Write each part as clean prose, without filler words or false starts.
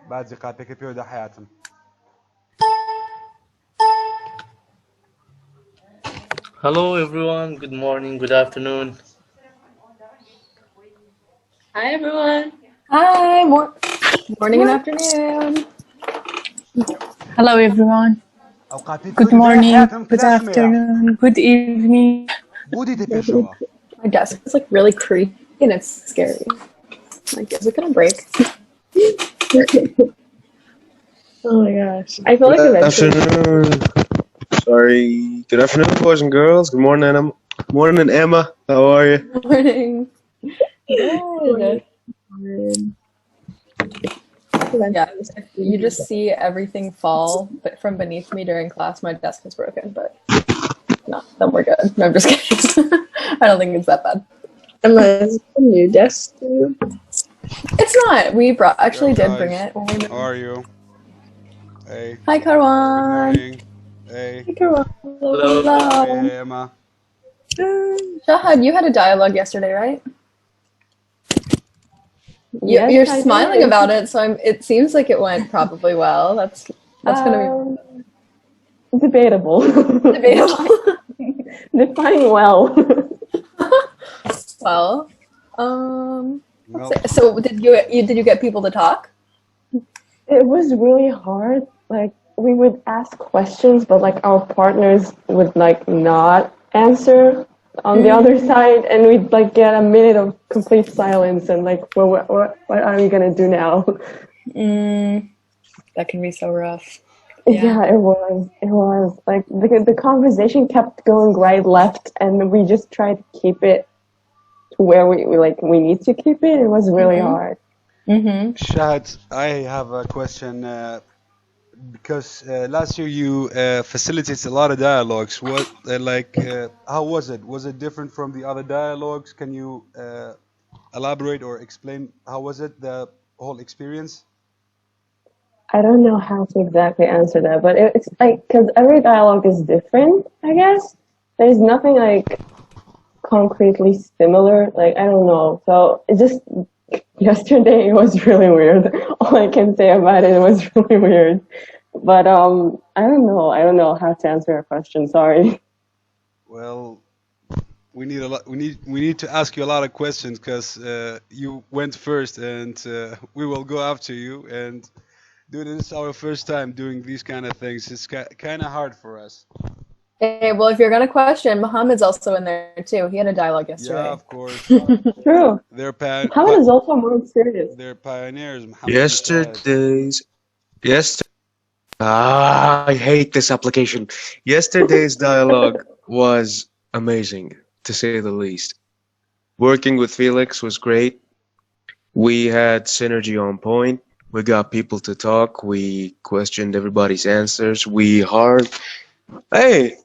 بعد زقاتك بيو ده حياتهم. Hello everyone, good morning, good afternoon. Hi everyone. Hi, morning and afternoon. Hello everyone. أوقات Good بيو ده morning, حياتهم good كده اسمها. afternoon, good evening. بودي تبي شوا. My desk is like really creaky and it's scary. Like, is it gonna break? Oh my gosh. I feel Good like eventually. afternoon. Sorry. Good afternoon, boys and girls. Good morning, Emma. Morning, Emma. How are you? Morning. Good. Yeah, if you just see everything fall from beneath me during class, my desk is broken, but no, then we're good. No, I'm just kidding. I don't think it's that bad. Emma, is it a new desk too? It's not. We actually Yo did bring guys, it when we moved. how are you? Hey, Hi, good Karwan. morning. Hey, Hello. hey, Hello. hey Emma. Shahad, you had a dialogue yesterday, right? Yes, You're I smiling did. about it, so it seems like it went probably well. That's gonna Um, debatable. be debatable. Define well. Well, let's Well, see. So did you get people to talk? It was really hard. Like we would ask questions, but like our partners would like not answer on the other side, and we'd like get a minute of complete silence, and like, well, what are we gonna do now? That can be so rough. Yeah, it was. It was like the conversation kept going right, left, and we just tried to keep it to where we need to keep it. It was really hard. Mm-hmm. Shahad, I have a question. Because last year you facilitated a lot of dialogues. What, how was it? Was it different from the other dialogues? Can you elaborate or explain how was it, the whole experience? I don't know how to exactly answer that, but it's like because every dialogue is different. I guess there's nothing like concretely similar. Like I don't know. So it just yesterday it was really weird. All I can say about it was really weird. But I don't know. I don't know how to answer your question. Sorry. Well, we need a lot. We need to ask you a lot of questions because you went first, and we will go after you. And dude, this is our first time doing these kind of things. It's kind of hard for us. Okay, well, if you're gonna question, Muhammad's also in there too. He had a dialogue Yeah, yesterday. of course. True. They're Muhammad is also more serious. they're pioneers. Muhammad and Shahid. Yesterday. I hate this application. Yesterday's dialogue was amazing, to say the least. Working with Felix was great. We had synergy on point. We got people to talk. We questioned everybody's answers. We hard. Hey,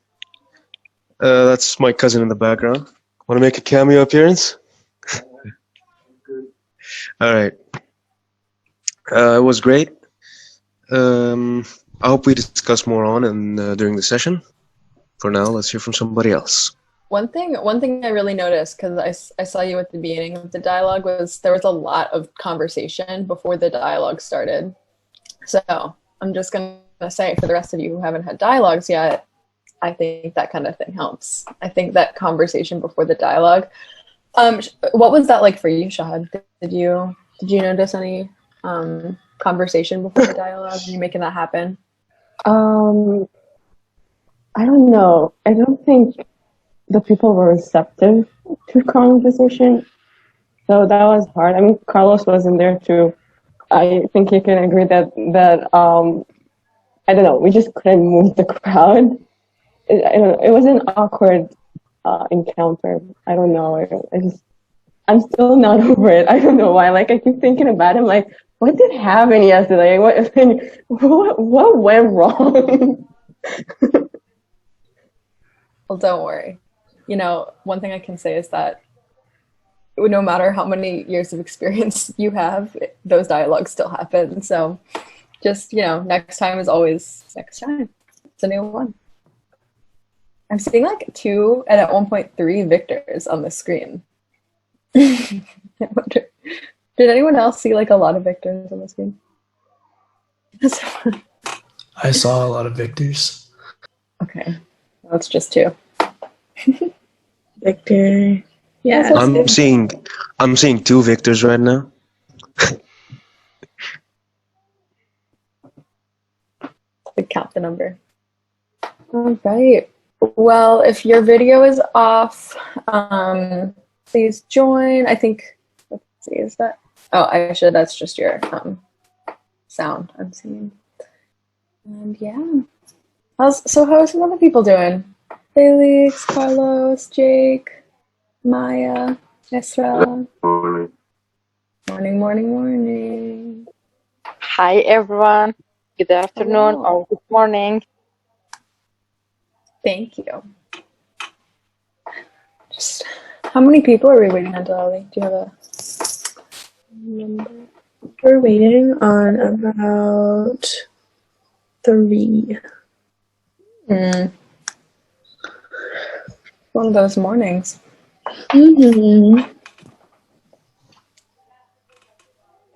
that's my cousin in the background. Want to make a cameo appearance? All right. It was great. I hope we discuss more on and during the session. For now, let's hear from somebody else. One thing I really noticed because I saw you at the beginning of the dialogue was there was a lot of conversation before the dialogue started. So I'm just gonna say for the rest of you who haven't had dialogues yet, I think that kind of thing helps. I think that conversation before the dialogue. What was that like for you, Shahad? Did you notice any conversation before the dialogue? Are you making that happen? Um, I don't know. I don't think the people were receptive to conversation, so that was hard. I mean, Carlos was in there too. I think you can agree that I don't know. We just couldn't move the crowd. I don't know. It was an awkward encounter. I don't know. I'm still not over it. I don't know why. Like I keep thinking about him. Like what did happen yesterday? What went wrong? Well, don't worry. One thing I can say is that no matter how many years of experience you have, those dialogues still happen. So just, next time is always next time. It's a new one. I'm seeing like 2 and at 1.3 Victors on the screen. I wonder, did anyone else see like a lot of Victors on the screen? I saw a lot of victors. Okay, that's just two. Victor. Yeah. That's I'm seeing two victors right now. Count the number. All right. Well, if your video is off, please join. I think, let's see, is that? Oh, actually, that's just your sound I'm seeing. And yeah. How are some other people doing? Felix, Carlos, Jake, Maya, Esra. Morning. Morning, morning, morning. Hi, everyone. Good afternoon Hello. or good morning. Thank you. Just how many people are we waiting on, Dolly? Do you have a number? We're waiting on about 3. One of those mornings. But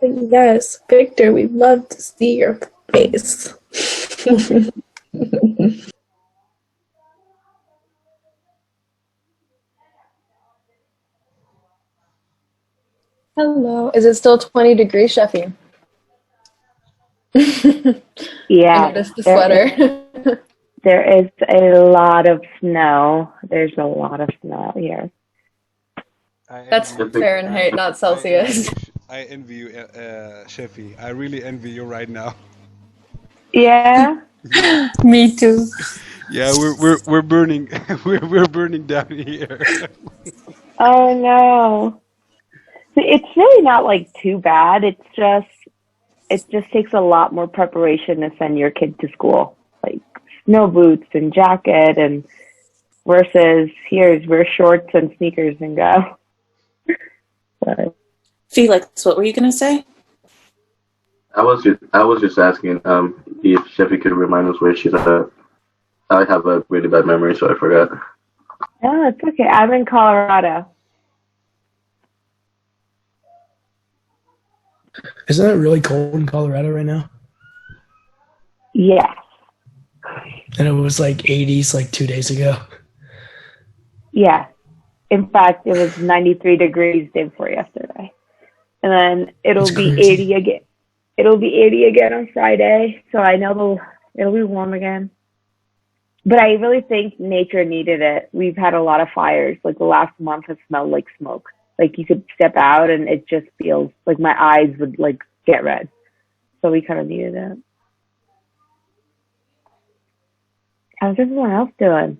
yes, Victor, we'd love to see your face. Hello. Is it still 20 degrees, Sheffy? I Yeah, noticed the sweater. there is a lot of snow. There's a lot of snow here. That's Fahrenheit, not Celsius. I envy you, Sheffy. I really envy you right now. Yeah? Yeah, Me too. yeah, we're burning, we're burning down here. Oh, no. It's really not like too bad. It just takes a lot more preparation to send your kid to school. Like snow boots and jacket and versus here's wear shorts and sneakers and go. But Felix, what were you going to say? I was just asking if Sheffy could remind us where she's at. I have a really bad memory, so I forgot. no, it's okay. I'm in Colorado. Isn't it really cold in Colorado right now? Yes. And it was like 80s like 2 days ago. Yeah. In fact, it was 93 degrees day before yesterday. And then it'll That's be crazy. 80 again. It'll be 80 again on Friday. So I know it'll be warm again. But I really think nature needed it. We've had a lot of fires. Like the last month has smelled like smoke. Like you could step out and it just feels like my eyes would like get red. So we kind of needed it. How's everyone else doing?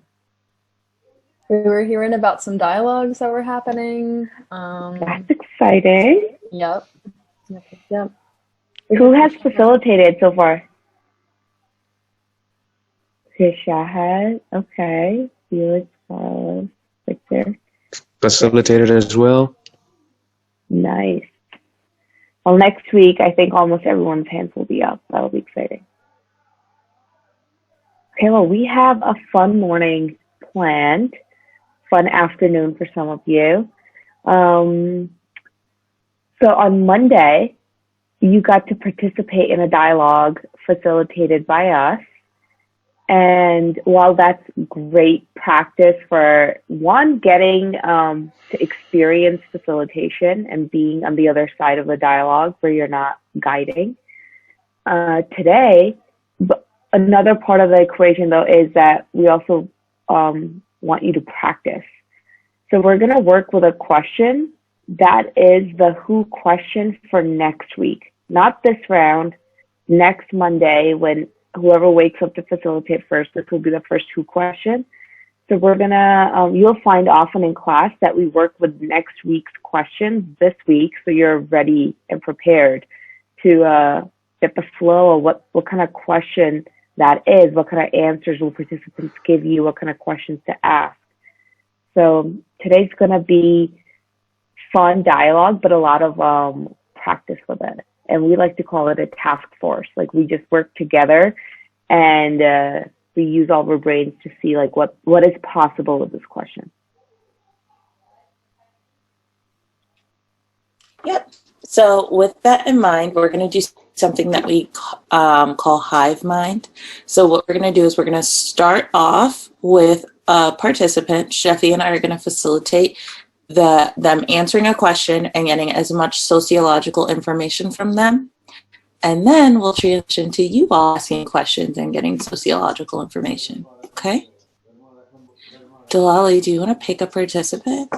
We were hearing about some dialogues that were happening. That's exciting. Yep. Who has facilitated so far? Shahad. Okay. Felix, Carlos, Victor. Facilitated as well. Nice. Well, next week, I think almost everyone's hands will be up. That'll be exciting. Okay, well, we have a fun morning planned, fun afternoon for some of you. So on Monday, you got to participate in a dialogue facilitated by us. And while that's great practice for one, getting to experience facilitation and being on the other side of the dialogue where you're not guiding, today, another part of the equation though is that we also want you to practice. So we're going to work with a question that is the who question for next week, not this round, next Monday when whoever wakes up to facilitate first, this will be the first who question. So we're gonna, you'll find often in class that we work with next week's questions this week, so you're ready and prepared to get the flow of what kind of question that is, what kind of answers will participants give you, what kind of questions to ask. So today's gonna be fun dialogue, but a lot of practice with it. And we like to call it a task force. Like we just work together and we use all of our brains to see like what is possible with this question. Yep. So with that in mind, we're going to do something that we call hive mind. So what we're going to do is we're going to start off with a participant. Sheffy and I are going to facilitate them answering a question and getting as much sociological information from them. And then we'll transition to you all asking questions and getting sociological information. Okay? Delali, do you want to pick a participant?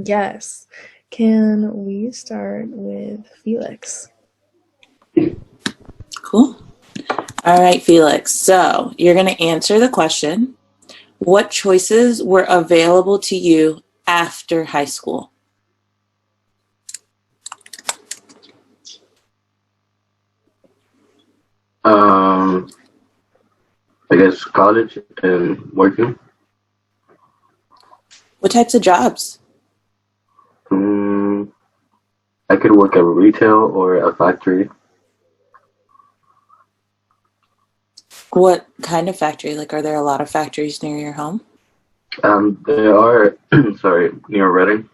Yes. Can we start with Felix? Cool. All right, Felix. So you're going to answer the question. What choices were available to you after high school? I guess college and working. What types of jobs? I could work at retail or a factory. What kind of factory? Like, are there a lot of factories near your home? There are, sorry, near Reading.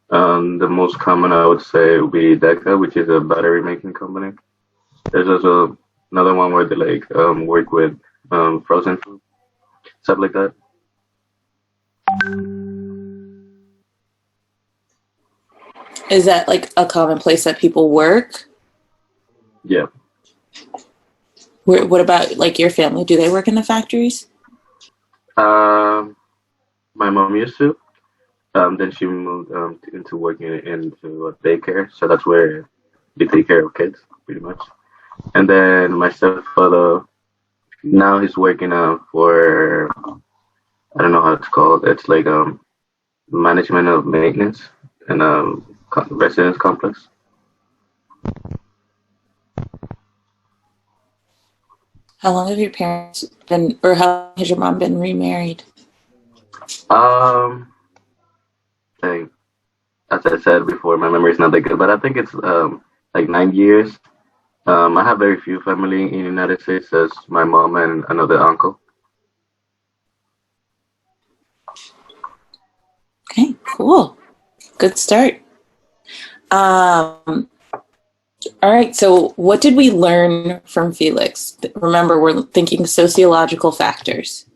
The most common I would say would be Deca, which is a battery making company. There's also another one where they like work with frozen food, stuff like that. Is that like a common place that people work? Yeah. What about like your family? Do they work in the factories? My mom used to. Then she moved into working into a daycare, so that's where they take care of kids, pretty much. And then my stepfather, now he's working for, I don't know how it's called. It's like management of maintenance in a residence complex. How long have your parents been, or how long has your mom been remarried? Like, as I said before, my memory is not that good, but I think it's like 9 years. I have very few family in the United States, as my mom and another uncle. Okay, cool. Good start. All right, so what did we learn from Felix? Remember, we're thinking sociological factors.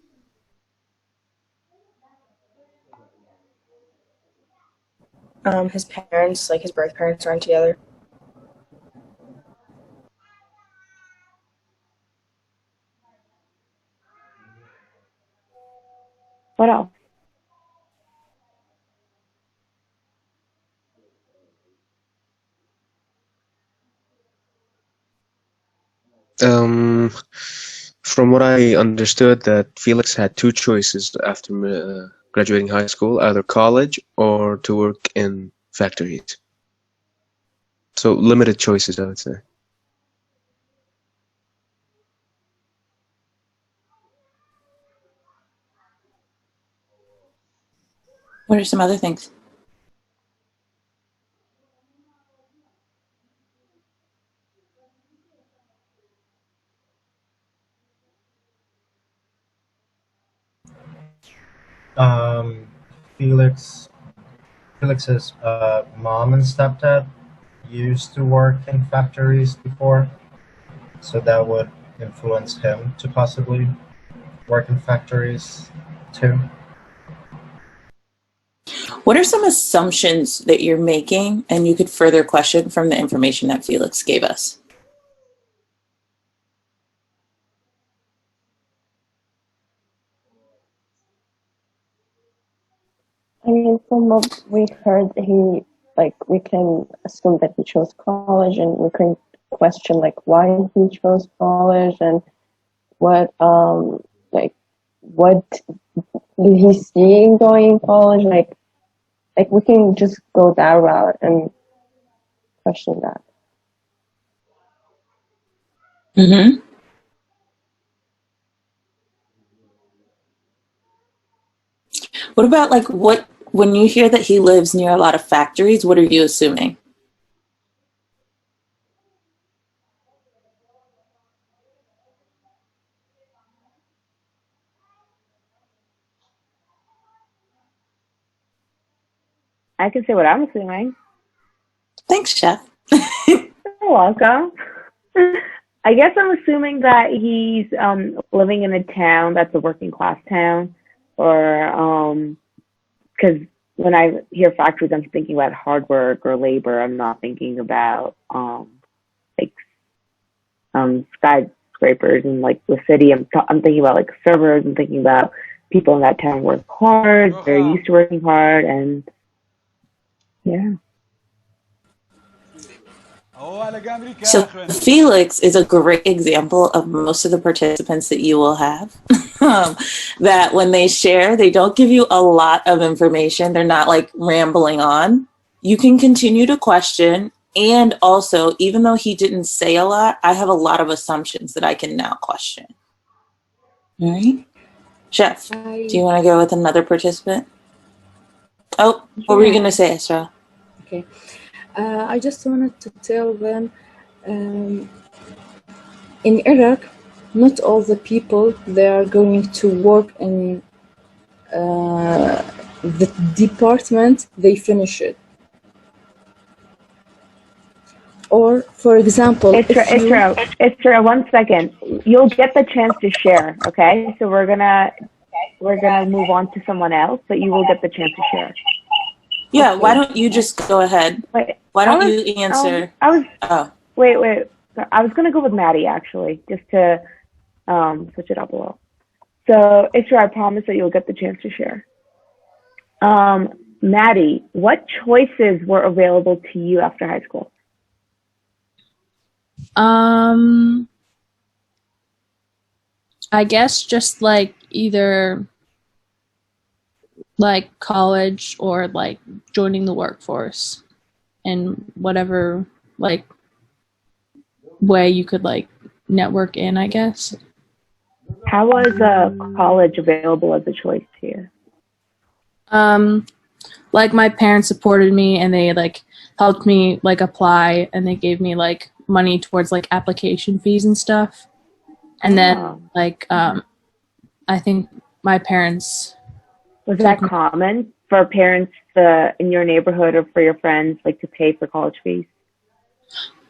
His parents, like his birth parents, aren't together. What else? From what I understood, that Felix had two choices after graduating high school, either college or to work in factories. So limited choices, I would say. What are some other things? Um, Felix, Felix's mom and stepdad used to work in factories before, so that would influence him to possibly work in factories too. What are some assumptions that you're making and you could further question from the information that Felix gave us? I mean, from what we heard, we can assume that he chose college, and we can question, like, why he chose college and what, what did he see in going college? Like we can just go that route and question that. Mm-hmm. What about when you hear that he lives near a lot of factories, what are you assuming? I can say what I'm assuming. Thanks, Chef. You're welcome. I guess I'm assuming that he's living in a town that's a working class town, or because when I hear factories, I'm thinking about hard work or labor. I'm not thinking about like skyscrapers and like the city. I'm thinking about like servers. I'm thinking about people in that town work hard. They're used to working hard, and yeah. So Felix is a great example of most of the participants that you will have. That when they share, they don't give you a lot of information. They're not like rambling on. You can continue to question. And also, even though he didn't say a lot, I have a lot of assumptions that I can now question. All right. Chef, do you want to go with another participant? Oh, what were you going to say, Esra? Okay. I just wanted to tell them in Iraq, not all the people they are going to work in the department they finish it. Or, for example, Isra, 1 second. You'll get the chance to share. Okay, so we're gonna move on to someone else, but you will get the chance to share. Yeah, why don't you just go ahead? Wait, why don't you answer? Wait. I was gonna go with Maddie actually, just to switch it up a little. So, Isra, I promise that you'll get the chance to share. Maddie, what choices were available to you after high school? I guess just like either like college or like joining the workforce in whatever like way you could like network in, I guess. How was college available as a choice to you? Like my parents supported me and they like helped me like apply and they gave me like money towards like application fees and stuff. And then like I think my parents was that common for parents in your neighborhood or for your friends like to pay for college fees?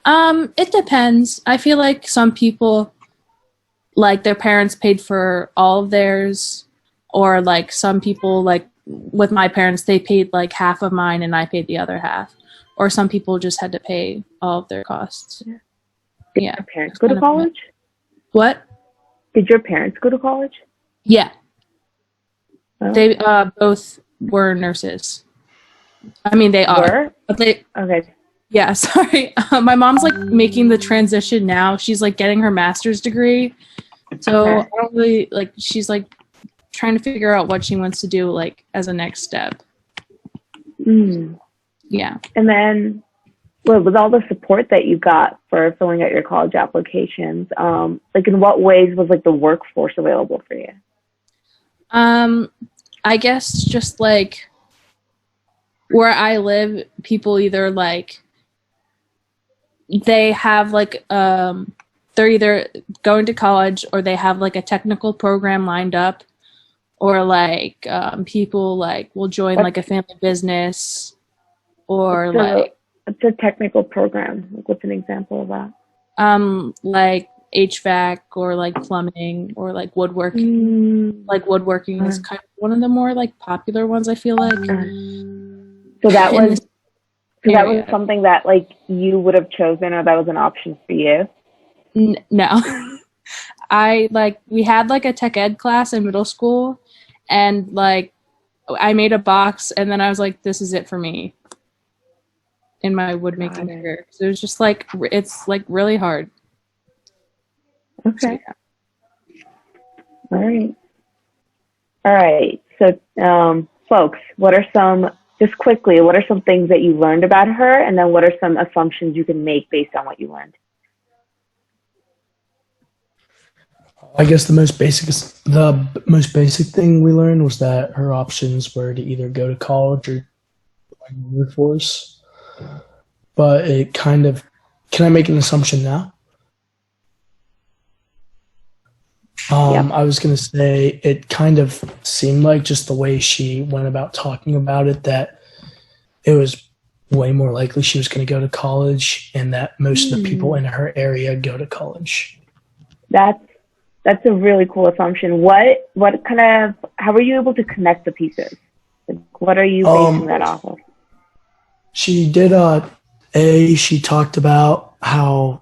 It depends. I feel like some people like their parents paid for all of theirs, or like some people like with my parents they paid like half of mine and I paid the other half, or some people just had to pay all of their costs. Did your parents go to college? What? Did your parents go to college? Yeah. Oh. They both were nurses. I mean, they are. But they okay. Yeah, sorry. My mom's like making the transition now. She's like getting her master's degree. So I don't really like she's like trying to figure out what she wants to do like as a next step. Yeah. And then with all the support that you got for filling out your college applications, like in what ways was like the workforce available for you? I guess just like where I live, people either like they have like they're either going to college or they have like a technical program lined up, or like people like will join like a family business, or like it's a technical program. Like what's an example of that? Like HVAC or like plumbing or like woodworking. Like woodworking is kind of one of the more like popular ones, I feel like. So that was something that like you would have chosen, or that was an option for you? No. We had like a tech ed class in middle school, and like I made a box and then I was like, this is it for me in my woodmaking career. So it was just like, it's like really hard. Okay. So, yeah. All right. So, folks, what are some things that you learned about her, and then what are some assumptions you can make based on what you learned? I guess the most basic thing we learned was that her options were to either go to college or like workforce. But it kind of, can I make an assumption now? I was going to say it kind of seemed like just the way she went about talking about it, that it was way more likely she was going to go to college, and that most of the people in her area go to college. That's a really cool assumption. What kind of, how were you able to connect the pieces? Like, what are you basing that off of? She did she talked about how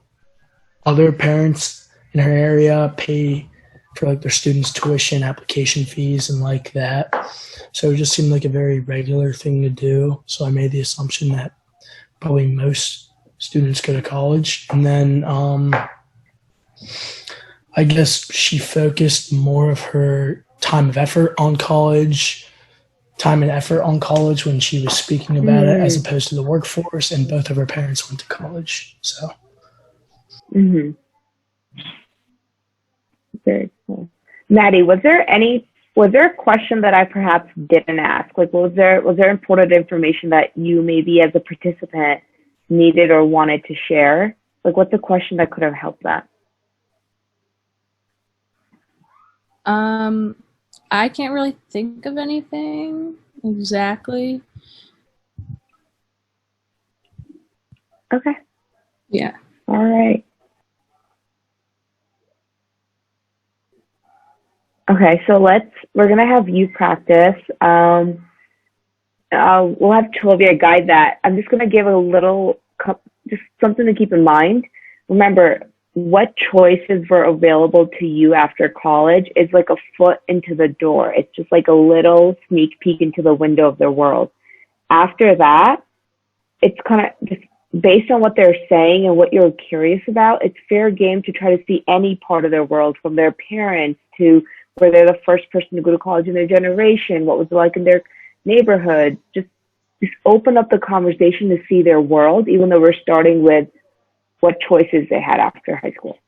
other parents in her area pay for like their students' tuition, application fees, and like that. So it just seemed like a very regular thing to do. So I made the assumption that probably most students go to college. And then I guess she focused more of her time and effort on college when she was speaking about it, as opposed to the workforce. And both of her parents went to college. So. Very cool. Maddie, was there a question that I perhaps didn't ask? Like, was there important information that you maybe as a participant needed or wanted to share? Like, what's a question that could have helped that? I can't really think of anything exactly. Okay. Yeah. All right. Okay, so we're gonna have you practice. We'll have Chovia guide that. I'm just gonna give a little, just something to keep in mind. Remember, what choices were available to you after college is like a foot into the door. It's just like a little sneak peek into the window of their world. After that, it's kind of just based on what they're saying and what you're curious about. It's fair game to try to see any part of their world, from their parents to where they're the first person to go to college in their generation, what was it like in their neighborhood. Just open up the conversation to see their world, even though we're starting with what choices they had after high school.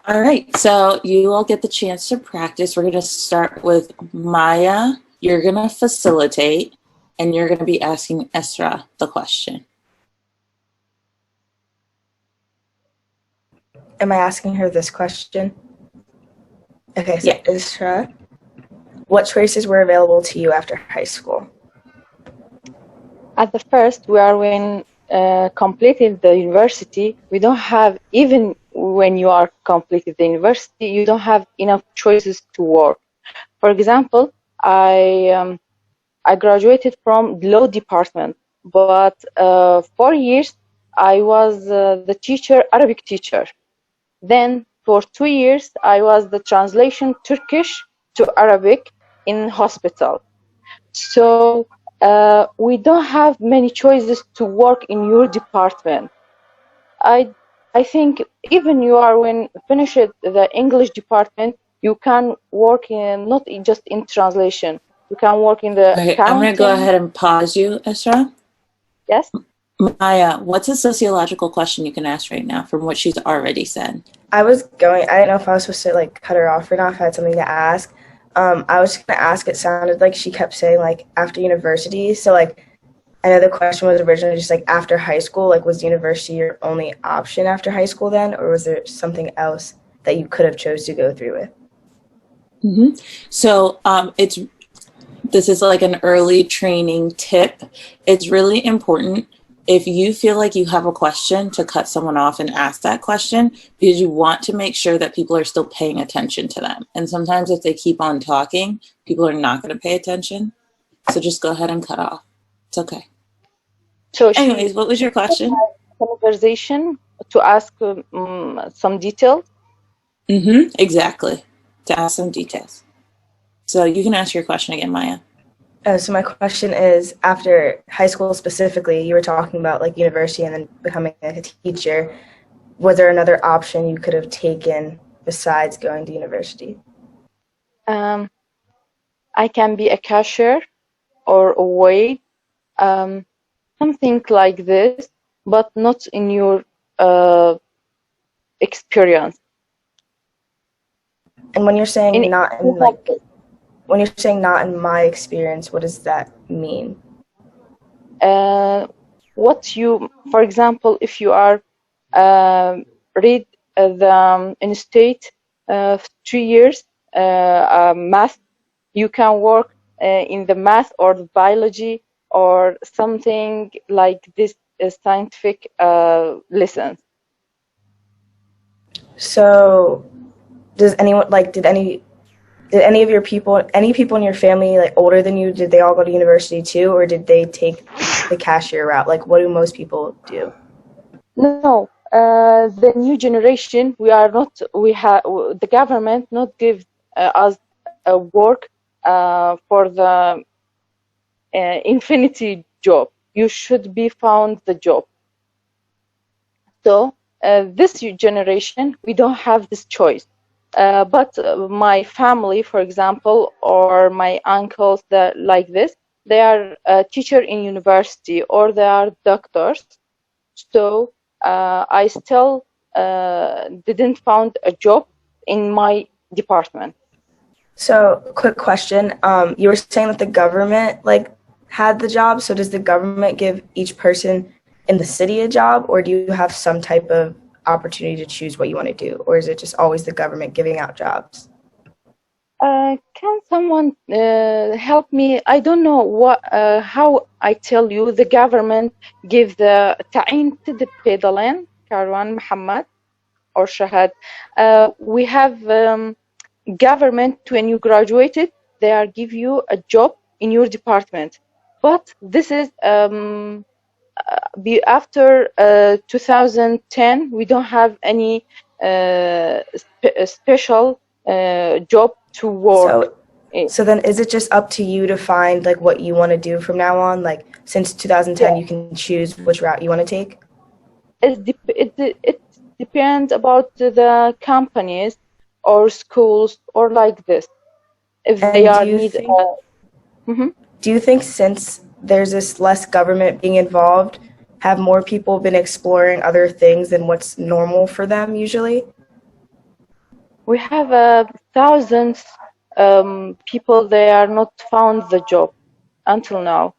All right, so you all get the chance to practice. We're going to start with Maya. You're going to facilitate, and you're going to be asking Esra the question. Am I asking her this question? Okay, so Yeah. Isra, what choices were available to you after high school? At the first, we are when completing the university, we don't have, even when you are completed the university, you don't have enough choices to work. For example, I graduated from law department, but 4 years I was the teacher, Arabic teacher. Then for 2 years, I was the translation Turkish to Arabic in hospital. So we don't have many choices to work in your department. I think even you are when finish the English department, you can work in not just in translation. You can work in the Okay, I'm going to go accounting. ahead and pause you, Esra. Yes. Maya, what's a sociological question you can ask right now from what she's already said? I didn't know if I was supposed to like cut her off or not, if I had something to ask. I was just gonna ask, it sounded like she kept saying like after university. So like I know the question was originally just like after high school, like was university your only option after high school then, or was there something else that you could have chose to go through with? Mm-hmm. So this is like an early training tip. It's really important if you feel like you have a question to cut someone off and ask that question, because you want to make sure that people are still paying attention to them. And sometimes if they keep on talking, people are not going to pay attention. So just go ahead and cut off. It's okay. So anyways, what was your question? Conversation to ask some details. Mm-hmm, exactly. To ask some details. So you can ask your question again, Maya. So my question is, after high school specifically, you were talking about like university and then becoming a teacher. Was there another option you could have taken besides going to university? I can be a cashier or a waiter, something like this, but not in your experience. And when you're saying when you're saying not in my experience, what does that mean? For example, if you are read in state 3 years math, You can work in the math or the biology or something like this scientific lessons. So, does anyone like did any of your people, any people in your family like older than you, did they all go to university too, or did they take the cashier route? Like, what do most people do? No, the new generation, we have the government not give us a work for the infinity job. You should be found the job. So this generation, we don't have this choice. But my family, for example, or my uncles that like this, they are a teacher in university or they are doctors. So I still didn't found a job in my department. So, quick question. You were saying that the government like had the job. So, does the government give each person in the city a job, or do you have some type of opportunity to choose what you want to do, or is it just always the government giving out jobs? Can someone help me? I don't know how I tell you. The government give the تعيين تدري بدلين كاروان محمد or Shahad. We have government when you graduated, they are give you a job in your department. But this is after 2010, we don't have any special job to work. So then is it just up to you to find like what you want to do from now on? Like since 2010, you can choose which route you want to take? It depends about the companies or schools or like this. If And they are need. Do you think since there's this less government being involved, have more people been exploring other things than what's normal for them usually? We have thousands people, they are not found the job until now.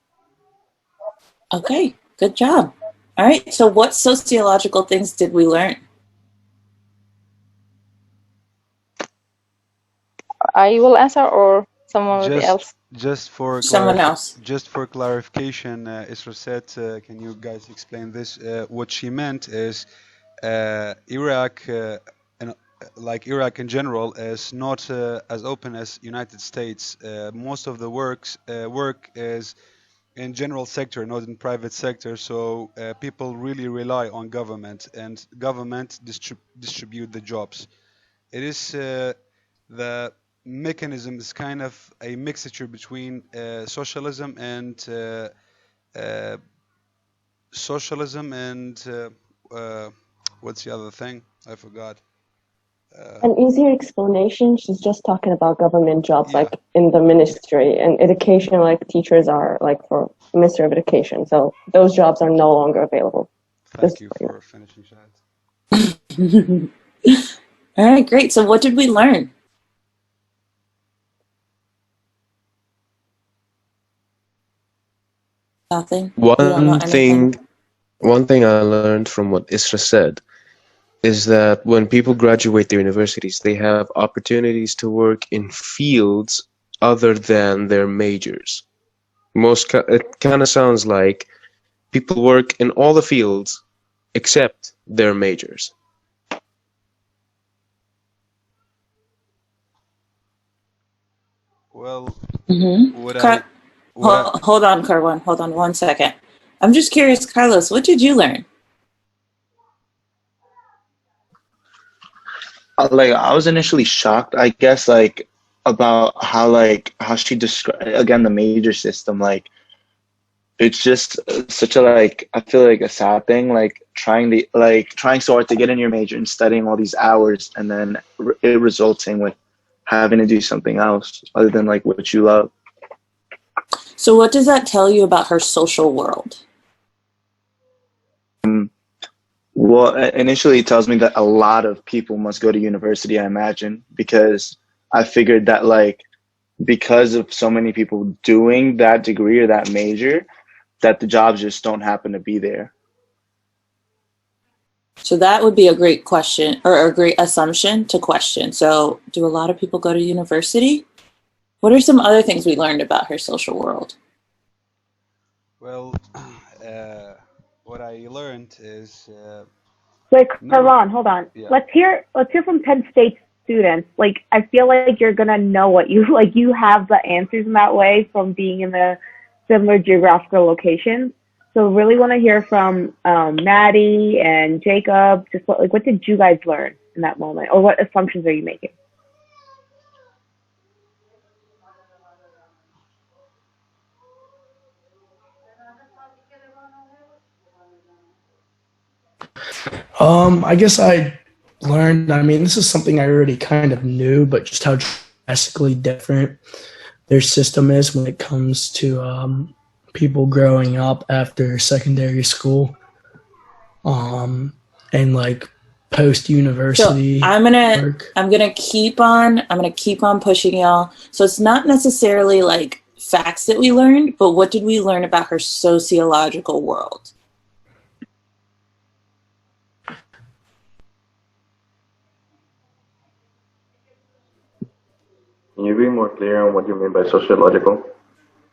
Okay, good job. All right, so what sociological things did we learn? I will answer or someone else? Just for Someone else. Just for clarification, Isra said, can you guys explain this? What she meant is Iraq, and like Iraq in general, is not as open as United States. Most of the work is in general sector, not in private sector. So people really rely on government, and government distribute the jobs. It is the mechanism is kind of a mixture between socialism and uh, what's the other thing? I forgot. An easier explanation, she's just talking about government jobs, Yeah. like in the ministry and education, like teachers are like for Ministry of Education. So those jobs are no longer available. Thank you for finishing, Shahad. All right, great. So what did we learn? Nothing. One thing I learned from what Isra said is that when people graduate their universities, they have opportunities to work in fields other than their majors. It kind of sounds like people work in all the fields except their majors. Well, hold on, Carwan. Hold on 1 second. I'm just curious, Carlos, what did you learn? Like I was initially shocked, I guess, like about how she described again the major system. Like it's just such a like I feel like a sad thing, like trying so hard to get in your major and studying all these hours, and then it resulting with having to do something else other than like what you love. So what does that tell you about her social world? Well, initially it tells me that a lot of people must go to university, I imagine, because I figured that like because of so many people doing that degree or that major, that the jobs just don't happen to be there. So that would be a great question or a great assumption to question. So do a lot of people go to university? What are some other things we learned about her social world? Well, what I learned is Like, no, Karan, hold on. yeah. Let's hear from Penn State students. Like, I feel like you're gonna know what you like. You have the answers in that way from being in the similar geographical locations. So, really want to hear from Maddie and Jacob. Just what did you guys learn in that moment, or what assumptions are you making? I guess I learned, I mean, this is something I already kind of knew, but just how drastically different their system is when it comes to people growing up after secondary school and like post So university work. I'm gonna keep on pushing y'all. So it's not necessarily like facts that we learned, but what did we learn about her sociological world? Can you be more clear on what you mean by sociological?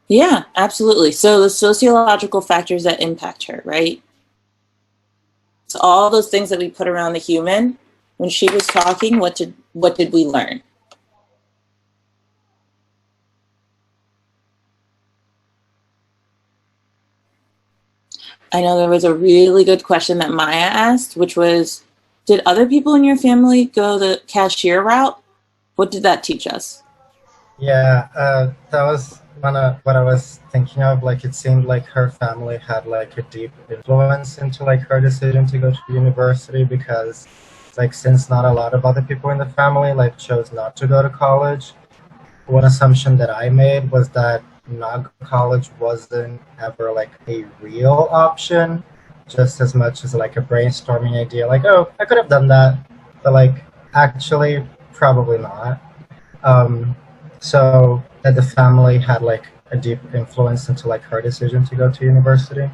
Yeah, absolutely. So the sociological factors that impact her, right? So all those things that we put around the human. When she was talking, what did we learn? I know there was a really good question that Maya asked, which was, did other people in your family go the cashier route? What did that teach us? Yeah, that was what I was thinking of. Like, it seemed like her family had like a deep influence into like her decision to go to university because, like, since not a lot of other people in the family like chose not to go to college, one assumption that I made was that not go to college wasn't ever like a real option, just as much as like a brainstorming idea. Like, oh, I could have done that, but like actually, probably not. Um, so that the family had like a deep influence into like her decision to go to university.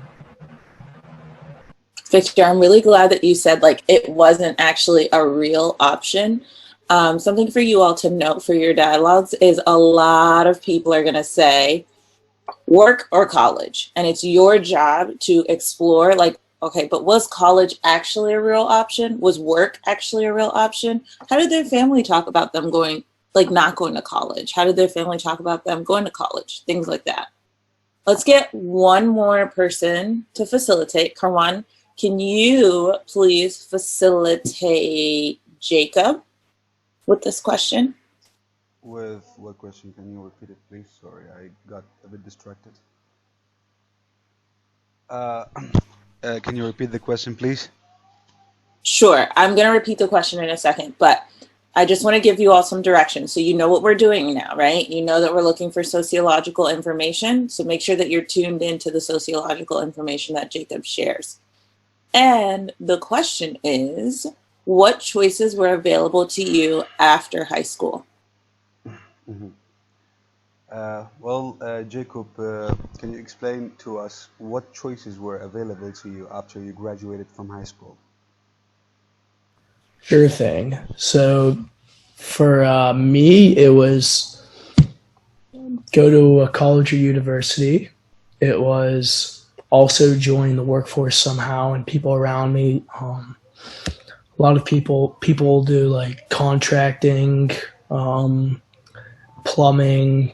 Victor, I'm really glad that you said like it wasn't actually a real option. Something for you all to note for your dialogues is a lot of people are going to say work or college. And it's your job to explore like, okay, but was college actually a real option? Was work actually a real option? How did their family talk about them going, like not going to college? How did their family talk about them going to college? Things like that. Let's get one more person to facilitate. Karwan, can you please facilitate Jacob with this question? With what question? Can you repeat it, please? Sorry, I got a bit distracted. Uh, can you repeat the question, please? Sure. I'm going to repeat the question in a second, but I just want to give you all some direction. So you know what we're doing now, right? You know that we're looking for sociological information. So make sure that you're tuned into the sociological information that Jacob shares. And the question is, what choices were available to you after high school? Mhm. Jacob, can you explain to us what choices were available to you after you graduated from high school? Sure thing. So for me, it was go to a college or university. It was also join the workforce somehow, and people around me. A lot of people do like contracting, um, plumbing,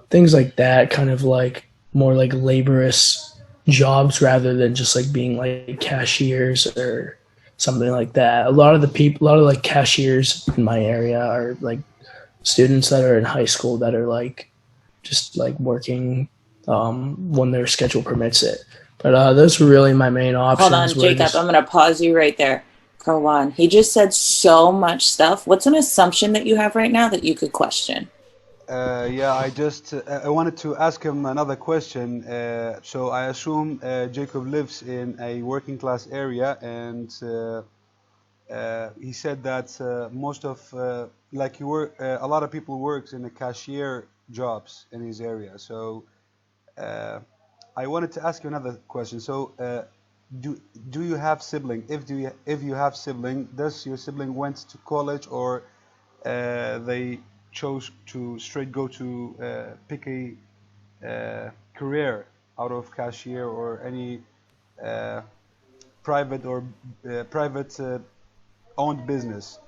things like that. Kind of like more like laborious jobs rather than just like being like cashiers or something like that. A lot of like cashiers in my area are like students that are in high school that are like just like working when their schedule permits it. But those were really my main Hold options. on, Were Jacob. I'm just going to pause you right there. Karwan, he just said so much stuff. What's an assumption that you have right now that you could question? Yeah, I wanted to ask him another question. So I assume Jacob lives in a working class area, and he said that most of like you work, a lot of people works in the cashier jobs in his area. So uh, I wanted to ask you another question. So do do you have sibling? If you have sibling, does your sibling went to college or they chose to straight go to pick a career out of cashier or any uh, private or private owned business?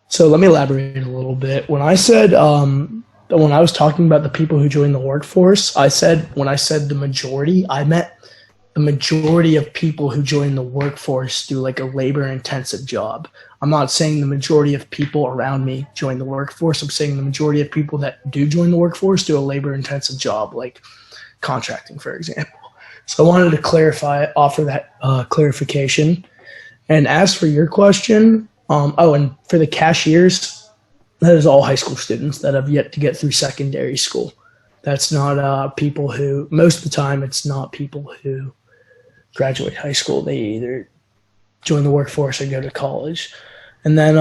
So let me elaborate a little bit. When I was talking about the people who join the workforce, when I said the majority, I meant the majority of people who join the workforce do like a labor intensive job. I'm not saying the majority of people around me join the workforce. I'm saying the majority of people that do join the workforce do a labor intensive job, like contracting, for example. So I wanted to offer that clarification. And as for your question, and for the cashiers, that is all high school students that have yet to get through secondary school. That's not people who, most of the time, it's not people who graduate high school. They either join the workforce or go to college. And then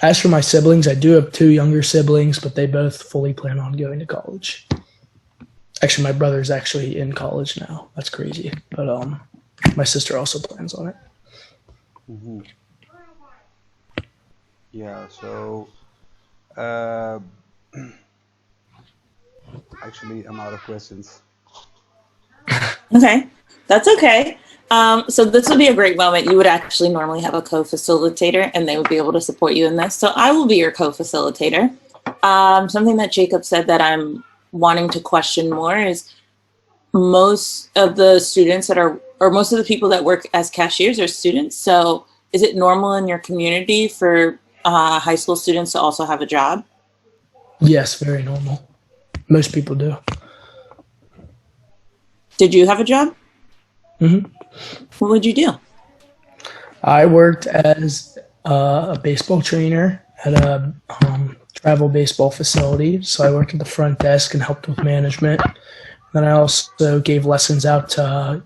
as for my siblings, I do have 2 younger siblings, but they both fully plan on going to college. Actually, my brother's actually in college now. That's crazy. But my sister also plans on it. Hmm. Yeah, so uh, actually, I'm out of questions. Okay, that's okay. So this would be a great moment. You would actually normally have a co-facilitator and they would be able to support you in this. So I will be your co-facilitator. Something that Jacob said that I'm wanting to question more is most of the students most of the people that work as cashiers are students. So is it normal in your community for high school students to also have a job? Yes, very normal. Most people do. Did you have a job? Mm-hmm. What would you do? I worked as a baseball trainer at a travel baseball facility. So I worked at the front desk and helped with management. Then I also gave lessons out to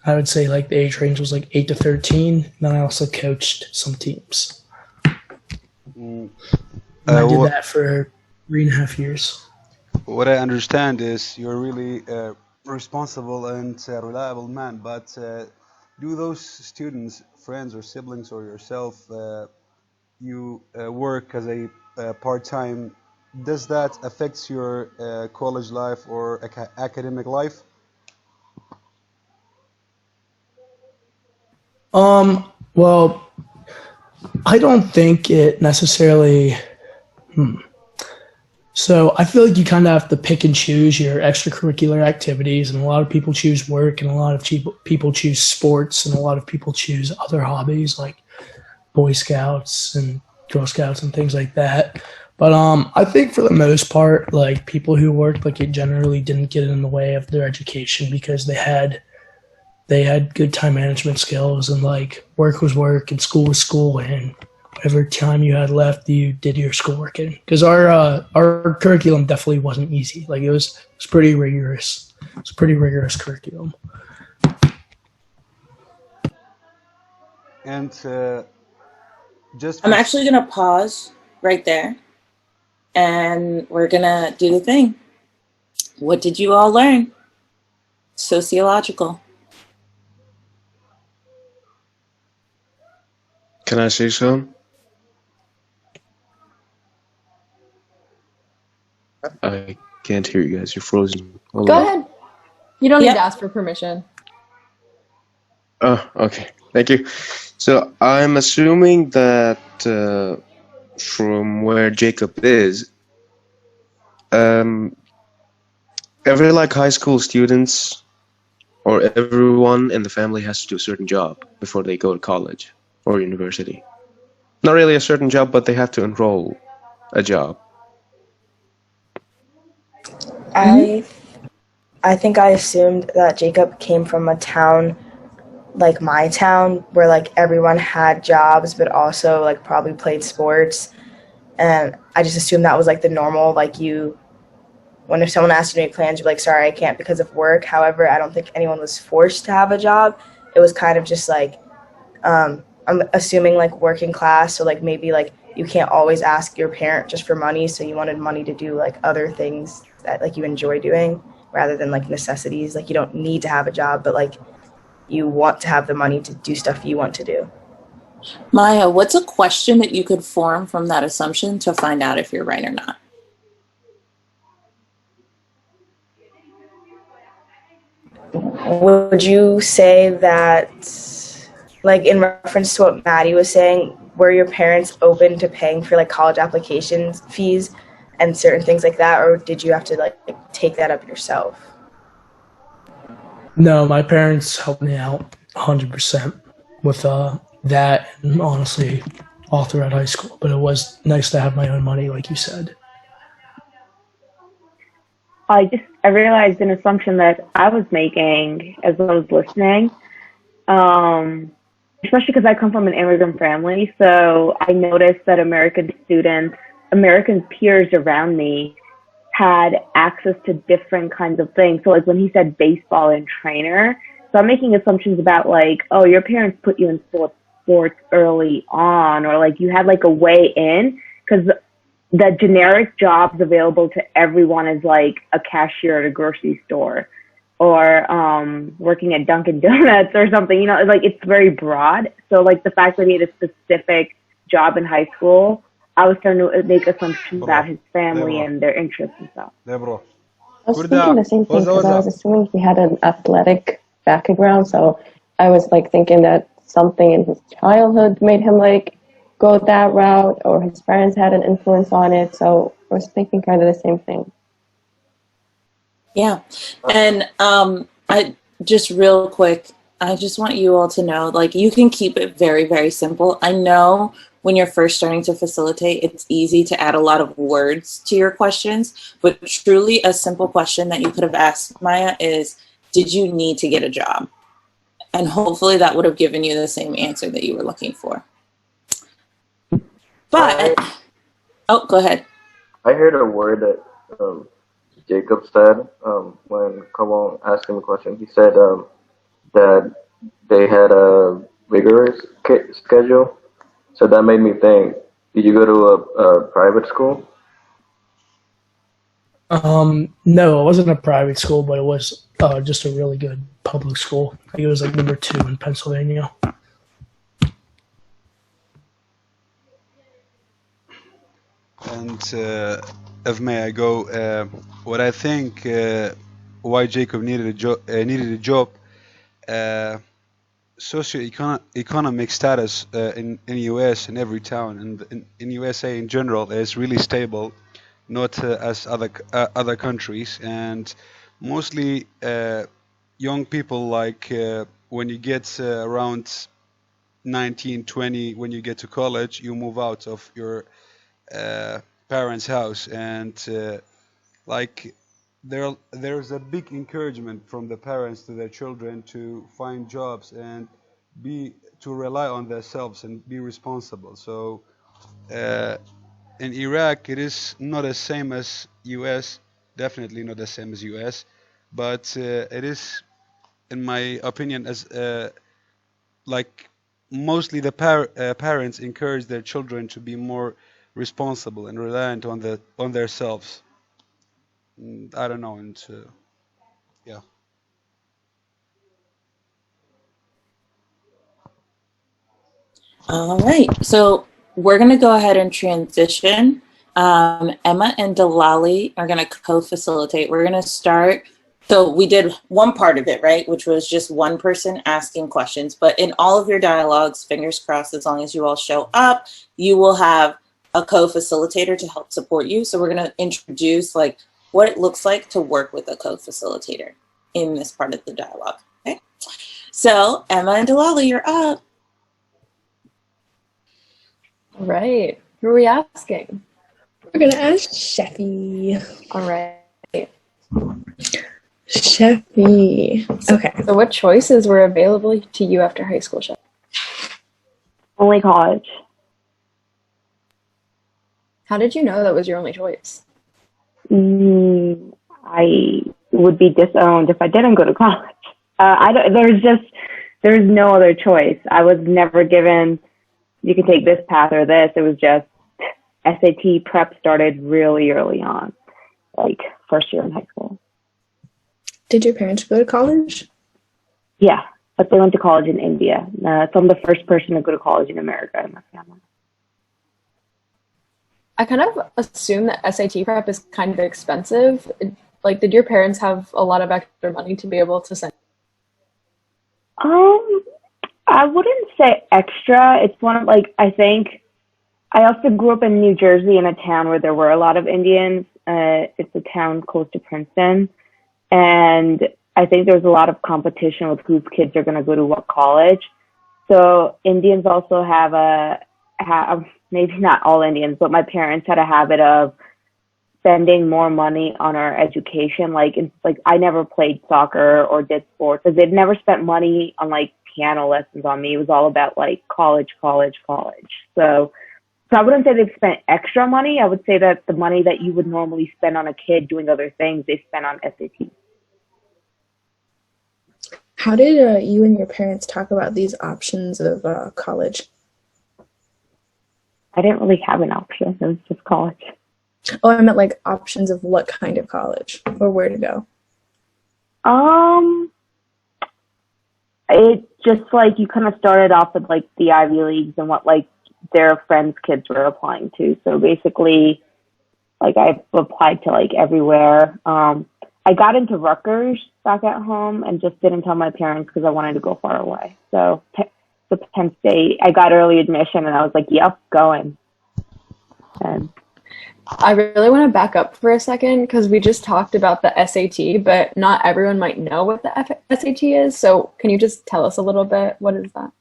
I would say like the age range was like 8 to 13. Then I also coached some teams. Mm, And I did what that for 3.5 years. what I understand is you're really responsible and reliable man, but do those students, friends or siblings or yourself, you work as a part-time, does that affect your college life or academic life? Well, I don't think it necessarily. So I feel like you kind of have to pick and choose your extracurricular activities, and a lot of people choose work, and a lot of people choose sports, and a lot of people choose other hobbies like Boy Scouts and Girl Scouts and things like that. But I think for the most part, like people who worked, like it generally didn't get in the way of their education because they had good time management skills, and like work was work and school was school, and whatever time you had left, you did your schoolwork in. Because our curriculum definitely wasn't easy. Like it was pretty rigorous. It's a pretty rigorous curriculum. And just I'm for actually going to pause right there and we're going to do the thing. What did you all learn? Sociological. Can I say so? I can't hear you guys. You're frozen. Hold Go on. ahead. You don't need Yep. to ask for permission. Oh, okay. Thank you. So I'm assuming that from where Jacob is, um, every like high school students or everyone in the family has to do a certain job before they go to college or university. Not really a certain job, but they have to enroll a job. I think I assumed that Jacob came from a town like my town where like everyone had jobs but also like probably played sports, and I just assumed that was like the normal, like you, when if someone asked you to make plans, you're like, sorry, I can't because of work. However, I don't think anyone was forced to have a job. It was kind of just like I'm assuming like working class, so like maybe like you can't always ask your parent just for money, so you wanted money to do like other things that like you enjoy doing rather than like necessities. Like you don't need to have a job, but like you want to have the money to do stuff you want to do. Maya, what's a question that you could form from that assumption to find out if you're right or not? Would you say that, like in reference to what Maddie was saying, were your parents open to paying for like college applications fees and certain things like that, or did you have to like take that up yourself? No, my parents helped me out 100% with that, and honestly, all throughout high school. But it was nice to have my own money, like you said. I realized an assumption that I was making as I was listening, especially because I come from an immigrant family. So I noticed that American peers around me had access to different kinds of things. So like when he said baseball and trainer, so I'm making assumptions about like, oh, your parents put you in sports early on, or like you had like a way in, because the generic jobs available to everyone is like a cashier at a grocery store or working at Dunkin' Donuts or something, you know, like it's very broad. So like the fact that he had a specific job in high school, I was starting to make assumptions about his family and their interests and stuff. I was thinking the same thing because I was assuming he had an athletic background, so I was like thinking that something in his childhood made him like go that route, or his parents had an influence on it. So I was thinking kind of the same thing. Yeah. And I just real quick, I just want you all to know, like, you can keep it very, very simple. I know when you're first starting to facilitate, it's easy to add a lot of words to your questions, but truly a simple question that you could have asked Maya is, did you need to get a job? And hopefully that would have given you the same answer that you were looking for. But, oh, go ahead. I heard a word that Jacob said when Kamal asked him a question. He said that they had a rigorous schedule. So that made me think, did you go to a private school? No, it wasn't a private school, but it was just a really good public school. I think it was like number 2 in Pennsylvania. And if may I go, what I think why Jacob needed a job, socioeconomic status in US in every town and in USA in general is really stable, not as other countries, and mostly young people like when you get around 19, 20, when you get to college, you move out of your parents' house, and like there's a big encouragement from the parents to their children to find jobs and to rely on themselves and be responsible. So uh, in Iraq, it is not the same as US, definitely not the same as US, but it is, in my opinion, as like mostly the parents encourage their children to be more responsible and reliant on themselves. I don't know, and yeah. All right, so we're going to go ahead and transition. Emma and Delali are going to co-facilitate. We're going to start. So we did one part of it, right, which was just one person asking questions. But in all of your dialogues, fingers crossed, as long as you all show up, you will have a co-facilitator to help support you. So we're going to introduce like what it looks like to work with a co-facilitator in this part of the dialogue. Okay. So Emma and Delali, you're up. All right. Who are we asking? We're gonna ask Sheffy. All right. Sheffy. Okay. So what choices were available to you after high school, Sheffy? Only college. How did you know that was your only choice? I would be disowned if I didn't go to college. There's no other choice. I was never given, you can take this path or this. It was just SAT prep started really early on, like first year in high school. Did your parents go to college? Yeah. but they went to college in India. So I'm the first person to go to college in America in my family. I kind of assume that SAT prep is kind of expensive. Like, did your parents have a lot of extra money to be able to send? I wouldn't say extra. It's one of like, I think I also grew up in New Jersey in a town where there were a lot of Indians. It's a town close to Princeton. And I think there's a lot of competition with whose kids are going to go to what college. So Indians also have maybe not all Indians, but my parents had a habit of spending more money on our education. Like, I never played soccer or did sports. Like, they'd never spent money on like piano lessons on me. It was all about like college. So I wouldn't say they've spent extra money. I would say that the money that you would normally spend on a kid doing other things, they spent on SAT. How did you and your parents talk about these options of college? I didn't really have an option. It was just college. Oh, I meant like options of what kind of college or where to go. It just like you kind of started off with like the Ivy Leagues and what like their friends' kids were applying to. So basically, like I applied to like everywhere. I got into Rutgers back at home and just didn't tell my parents because I wanted to go far away. So Penn State, I got early admission and I was like, yep, going. And I really want to back up for a second because we just talked about the SAT, but not everyone might know what the SAT is. So can you just tell us a little bit? What is that?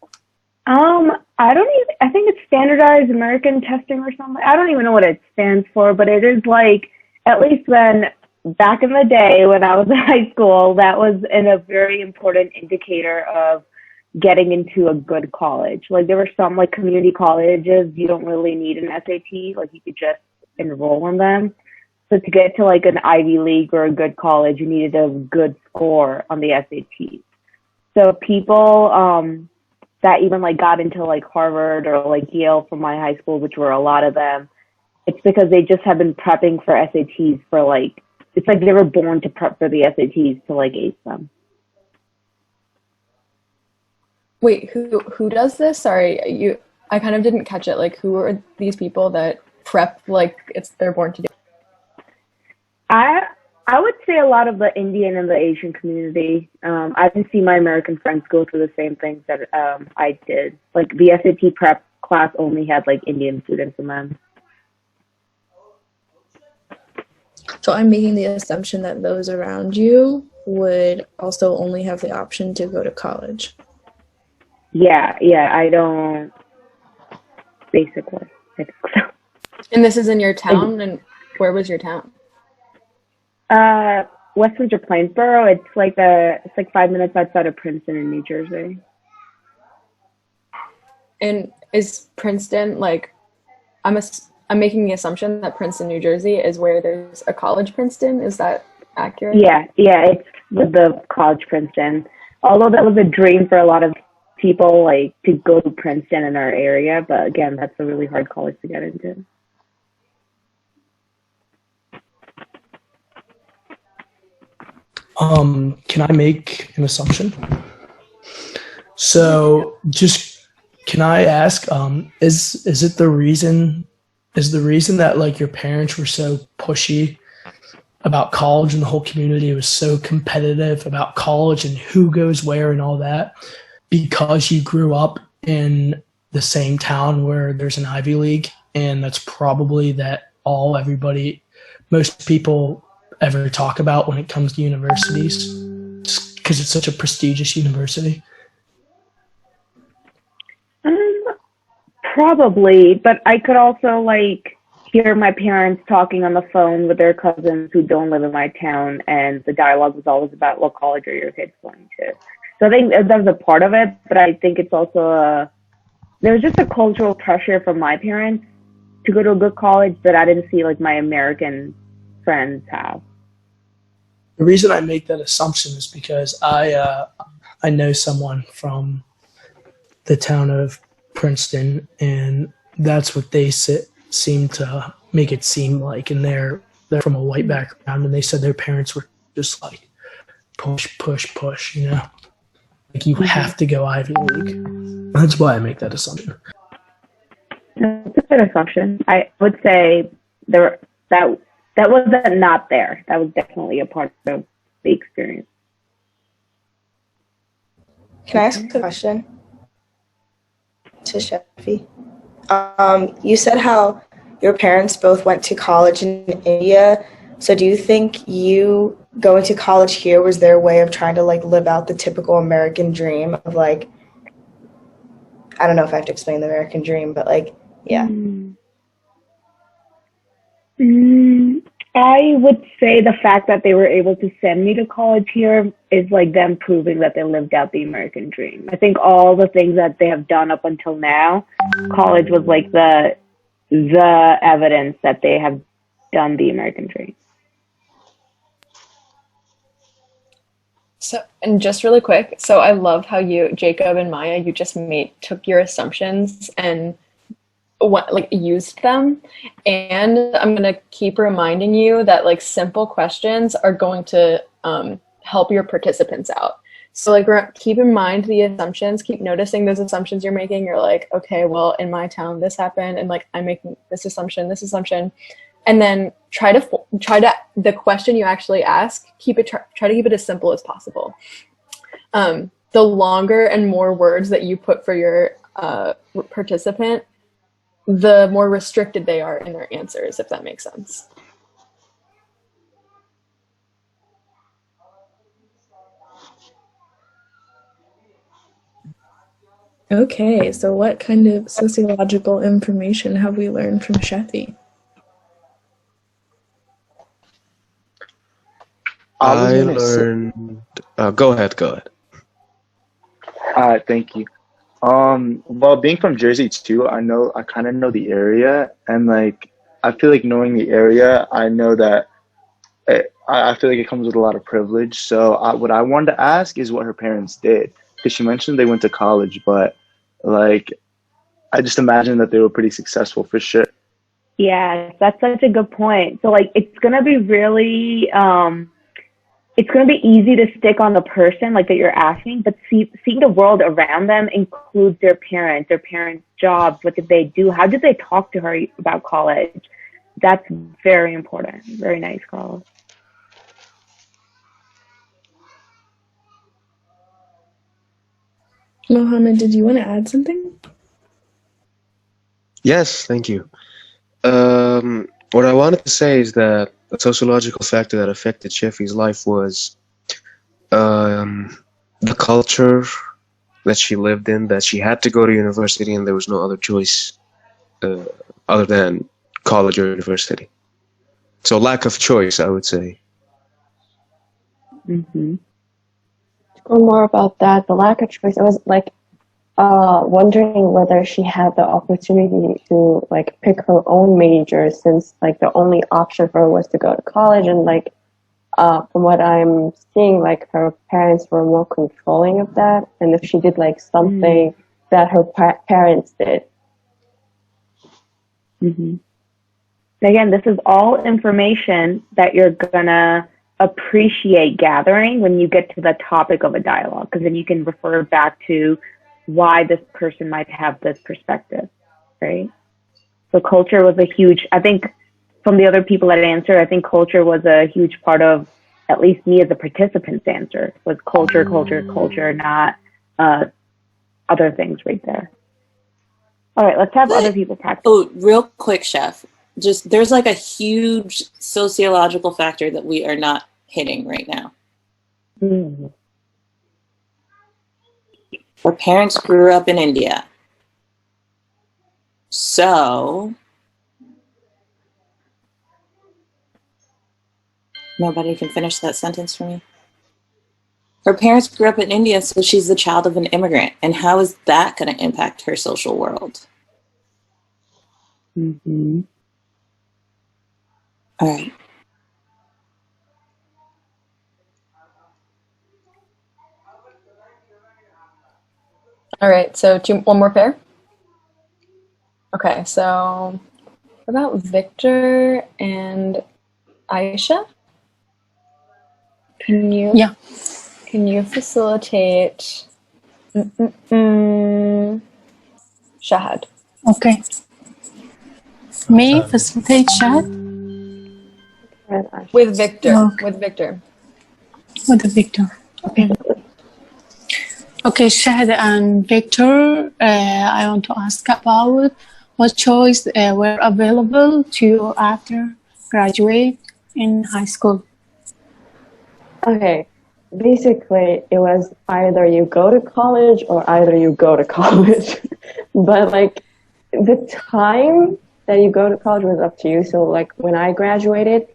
I think it's standardized American testing or something. I don't even know what it stands for, but it is like, at least when back in the day when I was in high school, that was a very important indicator of getting into a good college. Like there were some like community colleges, you don't really need an SAT, like you could just enroll in them. So to get to like an Ivy League or a good college, you needed a good score on the SATs. So people that even like got into like Harvard or like Yale from my high school, which were a lot of them, it's because they just have been prepping for SATs for like, it's like they were born to prep for the SATs to like ace them. Wait, who does this? Sorry, I kind of didn't catch it. Like, who are these people that prep like they're born to do? I would say a lot of the Indian and the Asian community. I can see my American friends go through the same things that I did. Like the SAT prep class only had like Indian students in them. So I'm making the assumption that those around you would also only have the option to go to college. Yeah, I don't, basically. I think so. And this is in your town? And where was your town? Westminster Plainsboro. It's like 5 minutes outside of Princeton in New Jersey. And is Princeton like, I'm making the assumption that Princeton, New Jersey is where there's a college Princeton. Is that accurate? Yeah, it's the college Princeton. Although that was a dream for a lot of people, like to go to Princeton in our area, but again, that's a really hard college to get into. Can I make an assumption? So just can I ask, is it the reason that like your parents were so pushy about college and the whole community was so competitive about college and who goes where and all that because you grew up in the same town where there's an Ivy League, and that's probably that most people ever talk about when it comes to universities, because it's such a prestigious university? Probably, but I could also like hear my parents talking on the phone with their cousins who don't live in my town, and the dialogue was always about what college are your kids going to. So I think that was a part of it, but I think it's also there was just a cultural pressure from my parents to go to a good college that I didn't see like my American friends have. The reason I make that assumption is because I know someone from the town of Princeton, and that's what they seem to make it seem like, and they're from a white background, and they said their parents were just like push, you know. like you have to go Ivy League. That's why I make that assumption. That's a good assumption. I would say that wasn't not there. That was definitely a part of the experience. Can I ask a question to Sheffy? You said how your parents both went to college in India. So do you think you going to college here was their way of trying to like live out the typical American dream of like, I don't know if I have to explain the American dream, but like, yeah. I would say the fact that they were able to send me to college here is like them proving that they lived out the American dream. I think all the things that they have done up until now, college was like the evidence that they have done the American dream. So, and just really quick, so I love how you, Jacob and Maya, you just took your assumptions and used them. And I'm going to keep reminding you that like simple questions are going to help your participants out. So like keep in mind the assumptions, keep noticing those assumptions you're making. You're like, okay, well, in my town, this happened. And like, I'm making this assumption. And then try to the question you actually ask, try to keep it as simple as possible. The longer and more words that you put for your participant, the more restricted they are in their answers, if that makes sense. Okay, so what kind of sociological information have we learned from Sheffy? I learned. Go ahead. Thank you. Well, being from Jersey too, I kind of know the area, and like I feel like knowing the area, I know that I feel like it comes with a lot of privilege. So what I wanted to ask is what her parents did, because she mentioned they went to college, but like I just imagine that they were pretty successful for sure. Yeah, that's such a good point. So like it's gonna be really it's going to be easy to stick on the person like that you're asking, but seeing the world around them includes their parents jobs, what did they do, how did they talk to her about college. That's very important. Very nice, Carlos. Mohammed, did you want to add something? Yes, thank you. What I wanted to say is that a sociological factor that affected Sheffy's life was the culture that she lived in, that she had to go to university and there was no other choice other than college or university. So lack of choice, I would say. Mm-hmm. Or more about that, the lack of choice. I was like wondering whether she had the opportunity to like pick her own major, since like the only option for her was to go to college, and like from what I'm seeing, like her parents were more controlling of that, and if she did like something that her parents did. Mm-hmm. Again, this is all information that you're gonna appreciate gathering when you get to the topic of a dialogue, because then you can refer back to why this person might have this perspective, right? So culture was a huge, I think from the other people that answered, I think culture was a huge part of at least me as a participant's answer, was culture, not other things right there. All right, let's have other people practice. Oh, real quick, Chef. Just there's like a huge sociological factor that we are not hitting right now. Mm-hmm. Her parents grew up in India. So nobody can finish that sentence for me. Her parents grew up in India, so she's the child of an immigrant. And how is that going to impact her social world? Mm-hmm. All right. All right, so one more pair. Okay, so what about Victor and Aisha? Can you facilitate Shahad. Okay. Me facilitate chat With Victor. Okay. With Victor. with the Victor. Okay. Okay, Shahad and Victor, I want to ask about what choice were available to you after graduate in high school. Okay, basically it was either you go to college or either you go to college. But like the time that you go to college was up to you. So like when I graduated,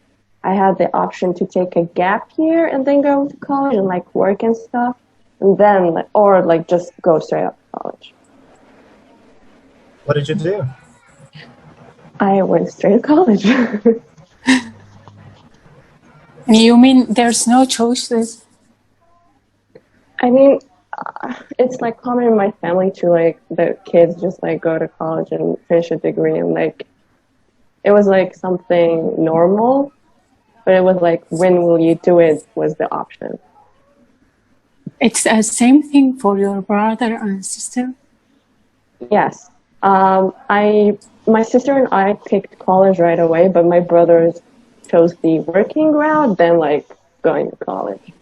I had the option to take a gap year and then go to college and like work and stuff, and then or like just go straight up to college. What did you do? I went straight to college. You mean there's no choices? I mean, it's like common in my family to like the kids just like go to college and finish a degree, and like it was like something normal, but it was like when will you do it was the option. It's the same thing for your brother and sister? Yes. My sister and I picked college right away, but my brothers chose the working route, then like going to college.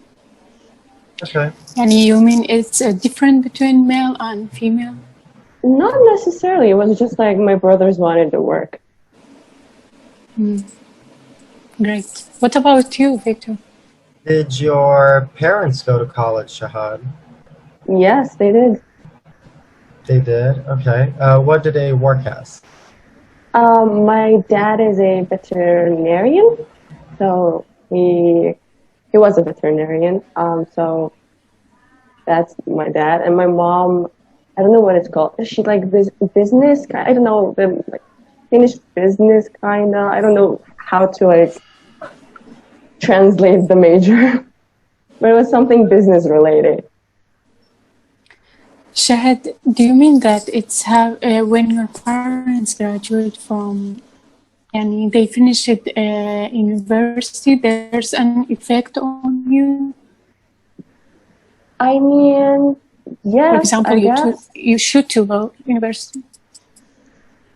Okay. And you mean it's different between male and female? Not necessarily. It was just like my brothers wanted to work. Great. What about you, Victor? Did your parents go to college, Shahad? Yes, they did. They did? Okay. What did they work as? My dad is a veterinarian, so he was a veterinarian. So that's my dad, and my mom. I don't know what it's called. Is she like this business? I don't know. The like Finnish business kinda. I don't know how to like translate the major, but it was something business related. Shahad, do you mean that it's when your parents graduate from and they finish it university, there's an effect on you? I mean, yes, For example, I guess. you should to go university.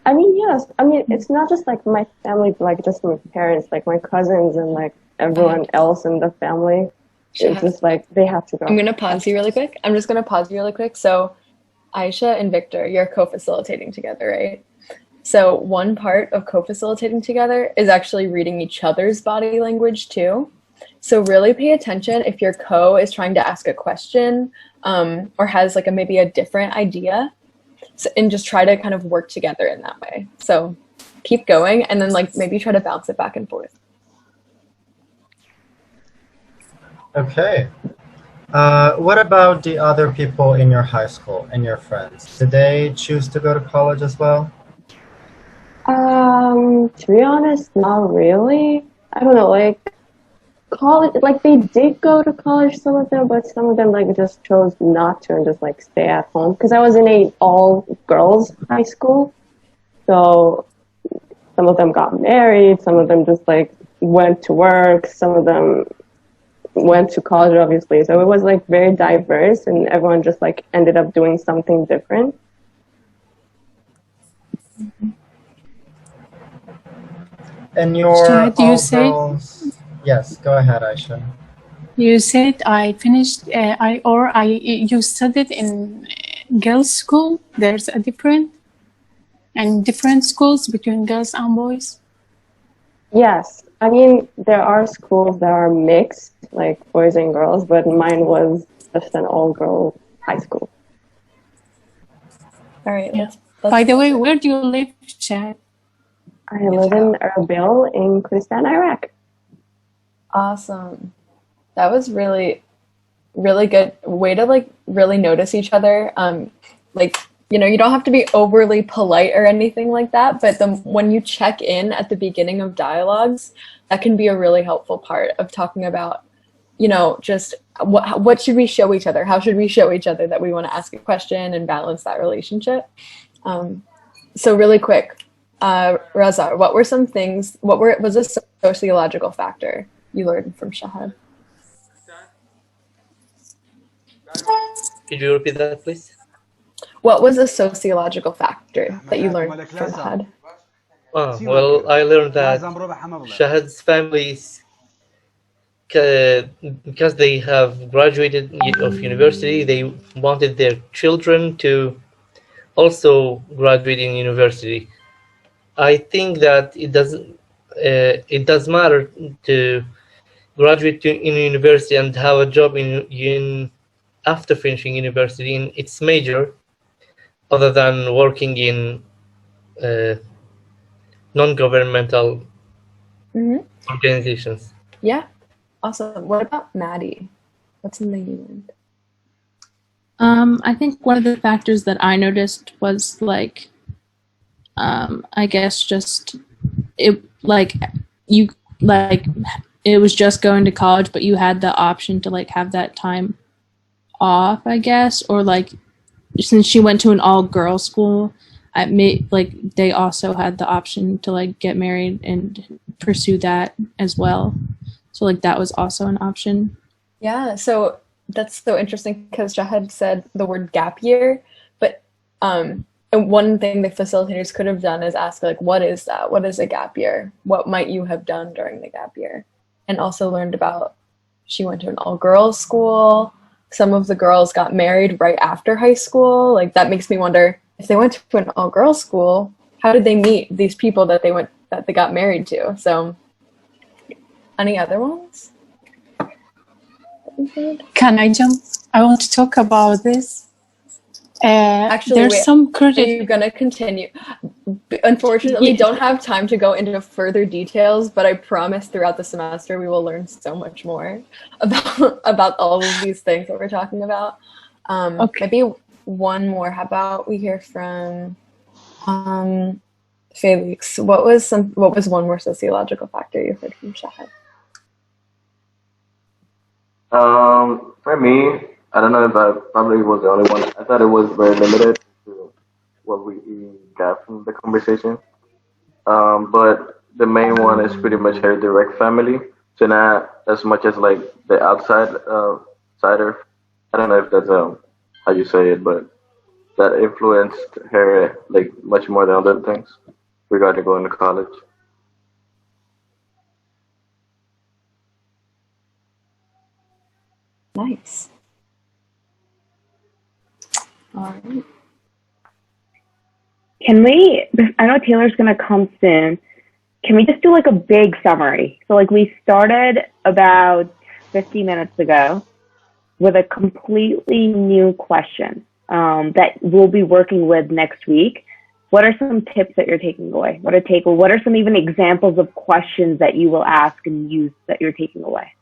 I mean, yes. I mean, it's not just like my family, but like just my parents, like my cousins and like everyone else in the family. It's just like they have to go. I'm gonna pause you really quick. I'm just gonna pause you really quick. So Aisha and Victor, you're co-facilitating together, right? So one part of co-facilitating together is actually reading each other's body language too. So really pay attention if your co is trying to ask a question or has like maybe a different idea, and just try to kind of work together in that way. So keep going and then like maybe try to bounce it back and forth. Okay. What about the other people in your high school and your friends? Did they choose to go to college as well? To be honest, not really. I don't know, like college, like they did go to college, some of them, but some of them like just chose not to and just like stay at home. Because I was in a all girls high school, so some of them got married, some of them just like went to work, some of them went to college, obviously. So it was like very diverse, and everyone just like ended up doing something different. And your Shahad, you all said girls. Yes, go ahead, Aisha. you said I finished you studied in girls' school. There's a different schools between girls and boys. Yes, I mean there are schools that are mixed, like boys and girls, but mine was just an all-girl high school. All right. Yeah. By the way, where do you live, Chad? I live in Erbil in Kurdistan, Iraq. Awesome. That was really, really good way to like really notice each other. Like, you know, you don't have to be overly polite or anything like that, but when you check in at the beginning of dialogues, that can be a really helpful part of talking about, you know, just what should we show each other? How should we show each other that we want to ask a question and balance that relationship? So really quick, Raza, what were some things, was a sociological factor you learned from Shahad? Could you repeat that, please? What was a sociological factor that you learned from Shahad? Well, I learned that Shahad's family is because they have graduated of university, they wanted their children to also graduate in university. I think that it does matter to graduate in university and have a job in after finishing university in its major, other than working in uh, non-governmental organizations. Yeah, awesome. What about Maddie? What's something you learned? I think one of the factors that I noticed was like, I guess just it like you like it was just going to college, but you had the option to like have that time off, I guess, or like since she went to an all-girls school, like they also had the option to like get married and pursue that as well. So like that was also an option. Yeah, so that's so interesting because Shahad said the word gap year, but and one thing the facilitators could have done is ask like, what is that? What is a gap year? What might you have done during the gap year? And also learned about she went to an all-girls school. Some of the girls got married right after high school. Like that makes me wonder if they went to an all-girls school, how did they meet these people that they got married to? So any other ones? Can I jump? I want to talk about this. Actually, there's wait, some are credit. you gonna continue? Unfortunately, don't have time to go into further details, but I promise throughout the semester we will learn so much more about all of these things that we're talking about. Maybe one more. How about we hear from Felix? What was one more sociological factor you heard from Shahad? For me, I don't know if I probably was the only one. I thought it was very limited to what we got from the conversation. But the main one is pretty much her direct family. So not as much as like the outsider. I don't know if that's how you say it, but that influenced her like much more than other things regarding going to college. Nice. All right. Can we, I know Taylor's going to come soon. Can we just do like a big summary? So like we started about 50 minutes ago with a completely new question that we'll be working with next week. What are some tips that you're taking away? What are some even examples of questions that you will ask and use that you're taking away?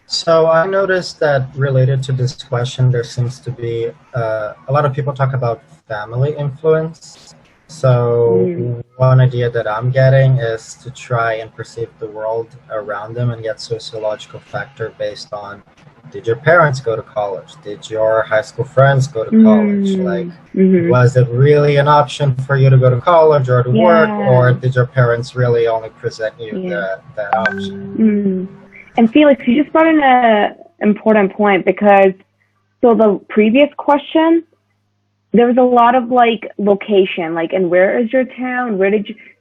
So I noticed that related to this question, there seems to be a lot of people talk about family influence. So one idea that I'm getting is to try and perceive the world around them and get sociological factor based on, did your parents go to college? Did your high school friends go to college? Like, was it really an option for you to go to college or to work, or did your parents really only present you that option? And Felix, you just brought in an important point because, so the previous question, there was a lot of like location, like, and where is your town?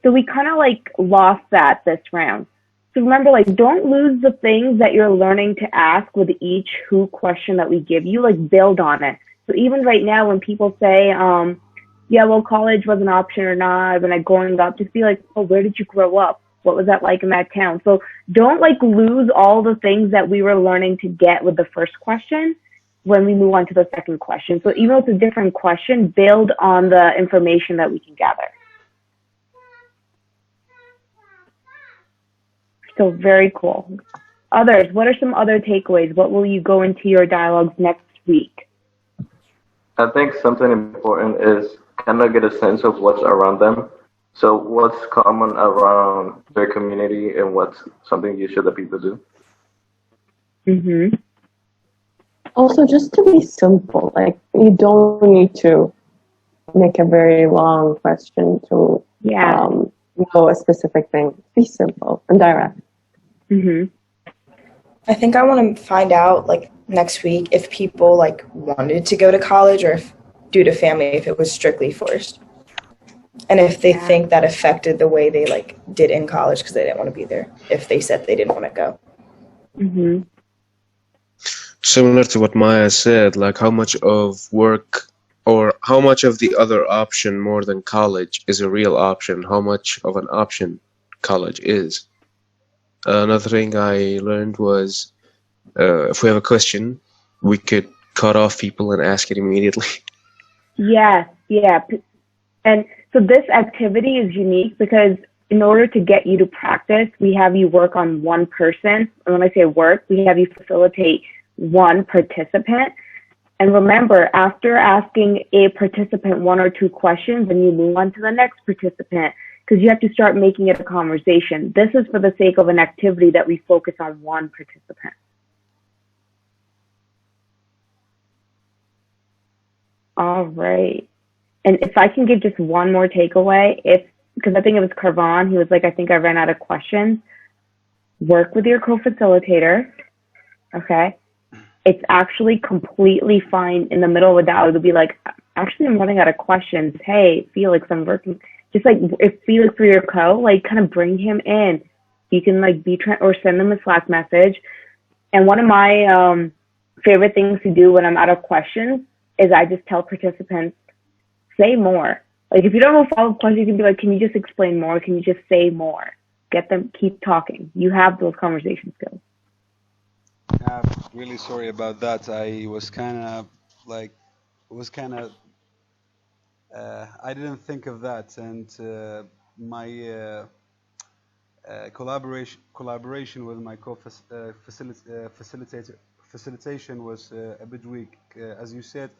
So we kind of like lost that this round. So remember, like, don't lose the things that you're learning to ask with each who question that we give you, like build on it. So even right now when people say, yeah, well, college was an option or not, when I'm growing up, just be like, oh, where did you grow up? What was that like in that town? So don't like lose all the things that we were learning to get with the first question when we move on to the second question. So even though it's a different question, build on the information that we can gather. So very cool. Others, what are some other takeaways? What will you go into your dialogues next week? I think something important is kind of get a sense of what's around them. So what's common around their community and what's something you should let people do? Also, just to be simple, like you don't need to make a very long question to know a specific thing. Be simple and direct. I think I want to find out like next week if people like wanted to go to college or if due to family if it was strictly forced. And if they think that affected the way they like did in college because they didn't want to be there. If they said they didn't want to go. Mhm. Similar to what Maya said, like how much of work or how much of the other option more than college is a real option, how much of an option college is. Another thing I learned was if we have a question, we could cut off people and ask it immediately. Yes, yeah. And so this activity is unique because in order to get you to practice, we have you work on one person. And when I say work, we have you facilitate one participant. And remember, after asking a participant one or two questions, then you move on to the next participant because you have to start making it a conversation. This is for the sake of an activity that we focus on one participant. All right. And if I can give just one more takeaway, because I think it was Carvon, he was like, I think I ran out of questions. Work with your co-facilitator, okay? It's actually completely fine in the middle of a dialogue to be like, actually, I'm running out of questions. Hey, Felix, I'm working. Just like if Felix were your co, like kind of bring him in. You can like or send them a Slack message. And one of my favorite things to do when I'm out of questions is I just tell participants, say more. Like if you don't have a follow-up question, you can be like, can you just explain more? Can you just say more? Get them, keep talking. You have those conversation skills. I'm really sorry about that. I was kind of like, I didn't think of that, and my collaboration with my facilitation was a bit weak. As you said,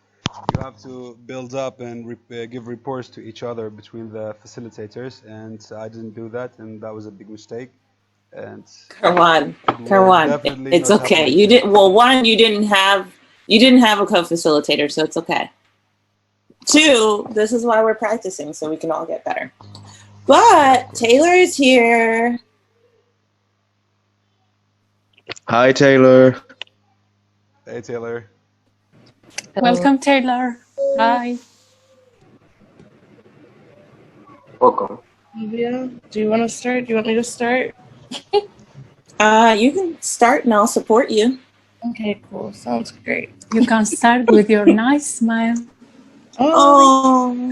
you have to build up and give reports to each other between the facilitators, and I didn't do that, and that was a big mistake. And Karwan, it will Karwan, definitely it's not happen okay. You again. didn't. Well, one, you didn't have a co-facilitator, so it's okay. Two, this is why we're practicing, so we can all get better. But Taylor is here. Hi, Taylor. Hey, Taylor. Welcome, Taylor. Hi. Welcome. Yeah. Do you want to start? Do you want me to start? You can start and I'll support you. Okay, cool. Sounds great. You can start with your nice smile. Oh.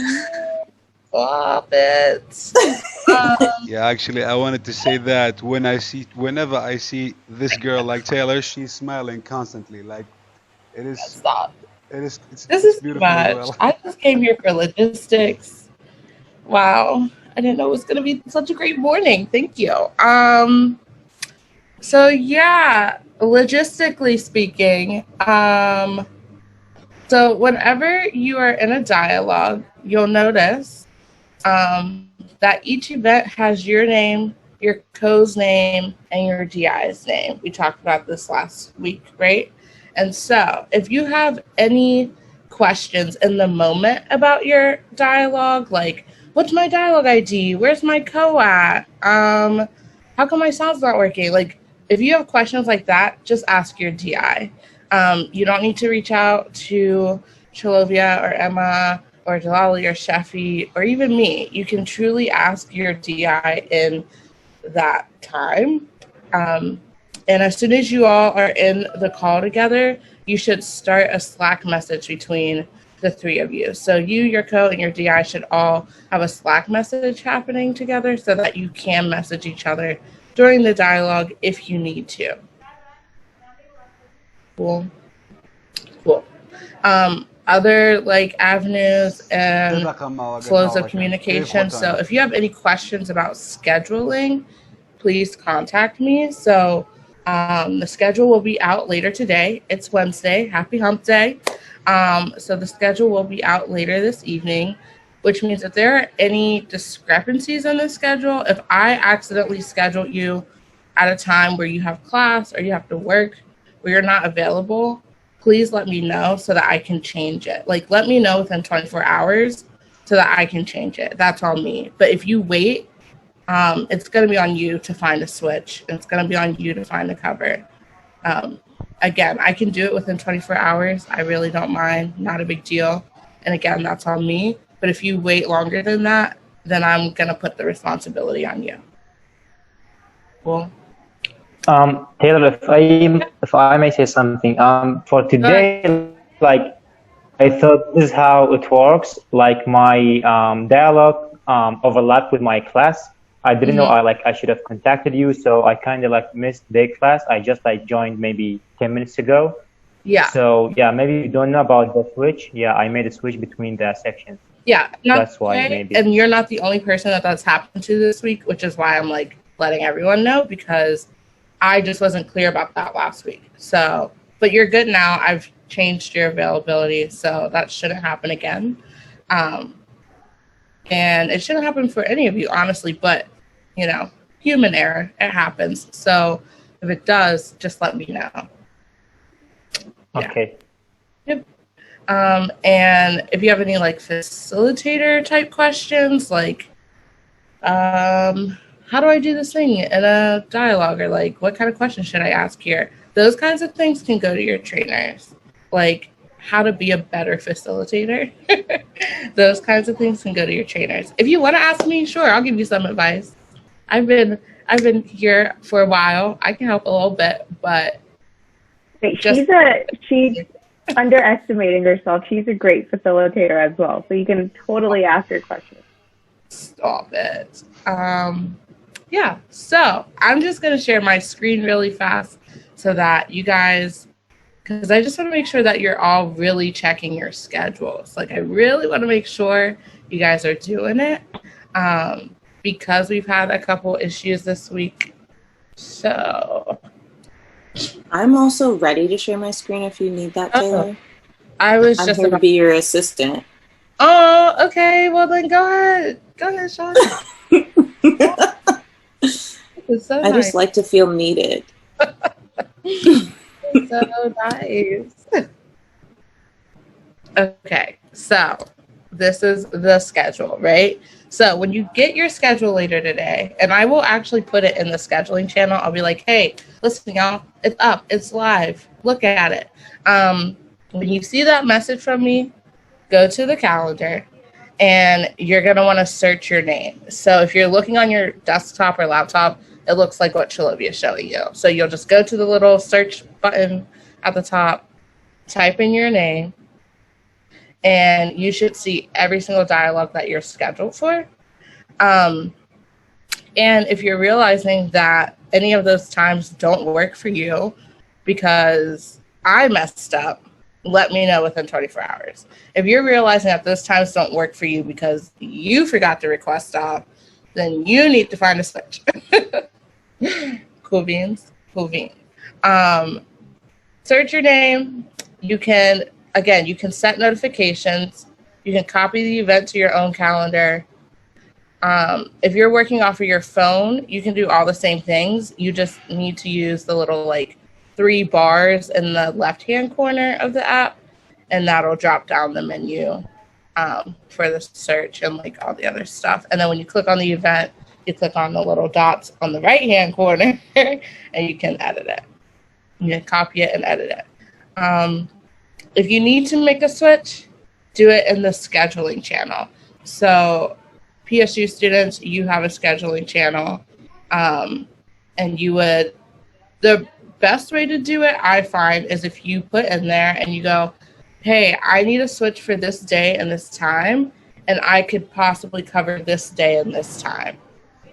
Stop it. Yeah, actually, I wanted to say that whenever I see this girl like Taylor, she's smiling constantly. Like it is, Stop. it's This is too beautiful as much. well. I just came here for logistics. Wow. I didn't know it was gonna be such a great morning. Thank you. So yeah, logistically speaking, so whenever you are in a dialogue, you'll notice that each event has your name, your co's name, and your DI's name. We talked about this last week, right? And so if you have any questions in the moment about your dialogue, like what's my dialogue ID? Where's my co at? How come my sound's not working? Like if you have questions like that, just ask your DI. You don't need to reach out to Shalovia or Emma or Jalali or Shafi or even me. You can truly ask your DI in that time. And as soon as you all are in the call together, you should start a Slack message between the three of you. So you, your co, and your DI should all have a Slack message happening together so that you can message each other during the dialogue if you need to. Cool. Other like avenues and flows of communication. So if you have any questions about scheduling, please contact me. So the schedule will be out later today. It's Wednesday. Happy Hump Day. So the schedule will be out later this evening, which means if there are any discrepancies in the schedule, if I accidentally schedule you at a time where you have class or you have to work, where you're not available, please let me know so that I can change it. Like, let me know within 24 hours so that I can change it. That's on me. But if you wait, it's going to be on you to find a switch. It's going to be on you to find a cover. Again, I can do it within 24 hours. I really don't mind. Not a big deal. And again, that's on me. But if you wait longer than that, then I'm going to put the responsibility on you. Cool. Taylor, if I may say something, for today, like I thought this is how it works. Like my dialogue overlapped with my class. I didn't know I should have contacted you, so I kind of like missed their class. I just like joined maybe 10 minutes ago. Yeah. So yeah, maybe you don't know about the switch. Yeah, I made a switch between the sections. Yeah, That's why maybe. And you're not the only person that's happened to this week, which is why I'm like letting everyone know, because I just wasn't clear about that last week. So, but you're good now. I've changed your availability, so that shouldn't happen again. And it shouldn't happen for any of you, honestly, but you know, human error, it happens. So if it does, just let me know. Okay. Yep. And if you have any like facilitator type questions, like, how do I do this thing in a dialogue, or like, what kind of questions should I ask here? Those kinds of things can go to your trainers, like how to be a better facilitator. Those kinds of things can go to your trainers. If you want to ask me, sure, I'll give you some advice. I've been here for a while. I can help a little bit, but she's underestimating herself. She's a great facilitator as well, so you can totally ask her questions. Stop it. Yeah, so I'm just going to share my screen really fast so that you guys, because I just want to make sure that you're all really checking your schedules. Like, I really want to make sure you guys are doing it, because we've had a couple issues this week. So I'm also ready to share my screen if you need that, Taylor. I'm just here to be your assistant. Oh, okay. Well, then go ahead. Go ahead, Sean. So I just like to feel needed. So nice. Okay, so this is the schedule, right? So when you get your schedule later today, and I will actually put it in the scheduling channel, I'll be like, hey, listen, y'all, it's up, it's live, look at it. When you see that message from me, go to the calendar, and you're going to want to search your name. So if you're looking on your desktop or laptop, it looks like what Shalobia is showing you. So you'll just go to the little search button at the top, type in your name, and you should see every single dialogue that you're scheduled for. And if you're realizing that any of those times don't work for you because I messed up, let me know within 24 hours. If you're realizing that those times don't work for you because you forgot to request off, then you need to find a switch. Cool beans. Cool beans. Search your name. You can set notifications. You can copy the event to your own calendar. If you're working off of your phone, you can do all the same things. You just need to use the little like 3 bars in the left-hand corner of the app, and that'll drop down the menu for the search and like all the other stuff. And then when you click on the event, you click on the little dots on the right-hand corner, and you can edit it. You can copy it and edit it. If you need to make a switch, do it in the scheduling channel. So PSU students, you have a scheduling channel, and the best way to do it, I find, is if you put in there and you go, hey, I need a switch for this day and this time, and I could possibly cover this day and this time.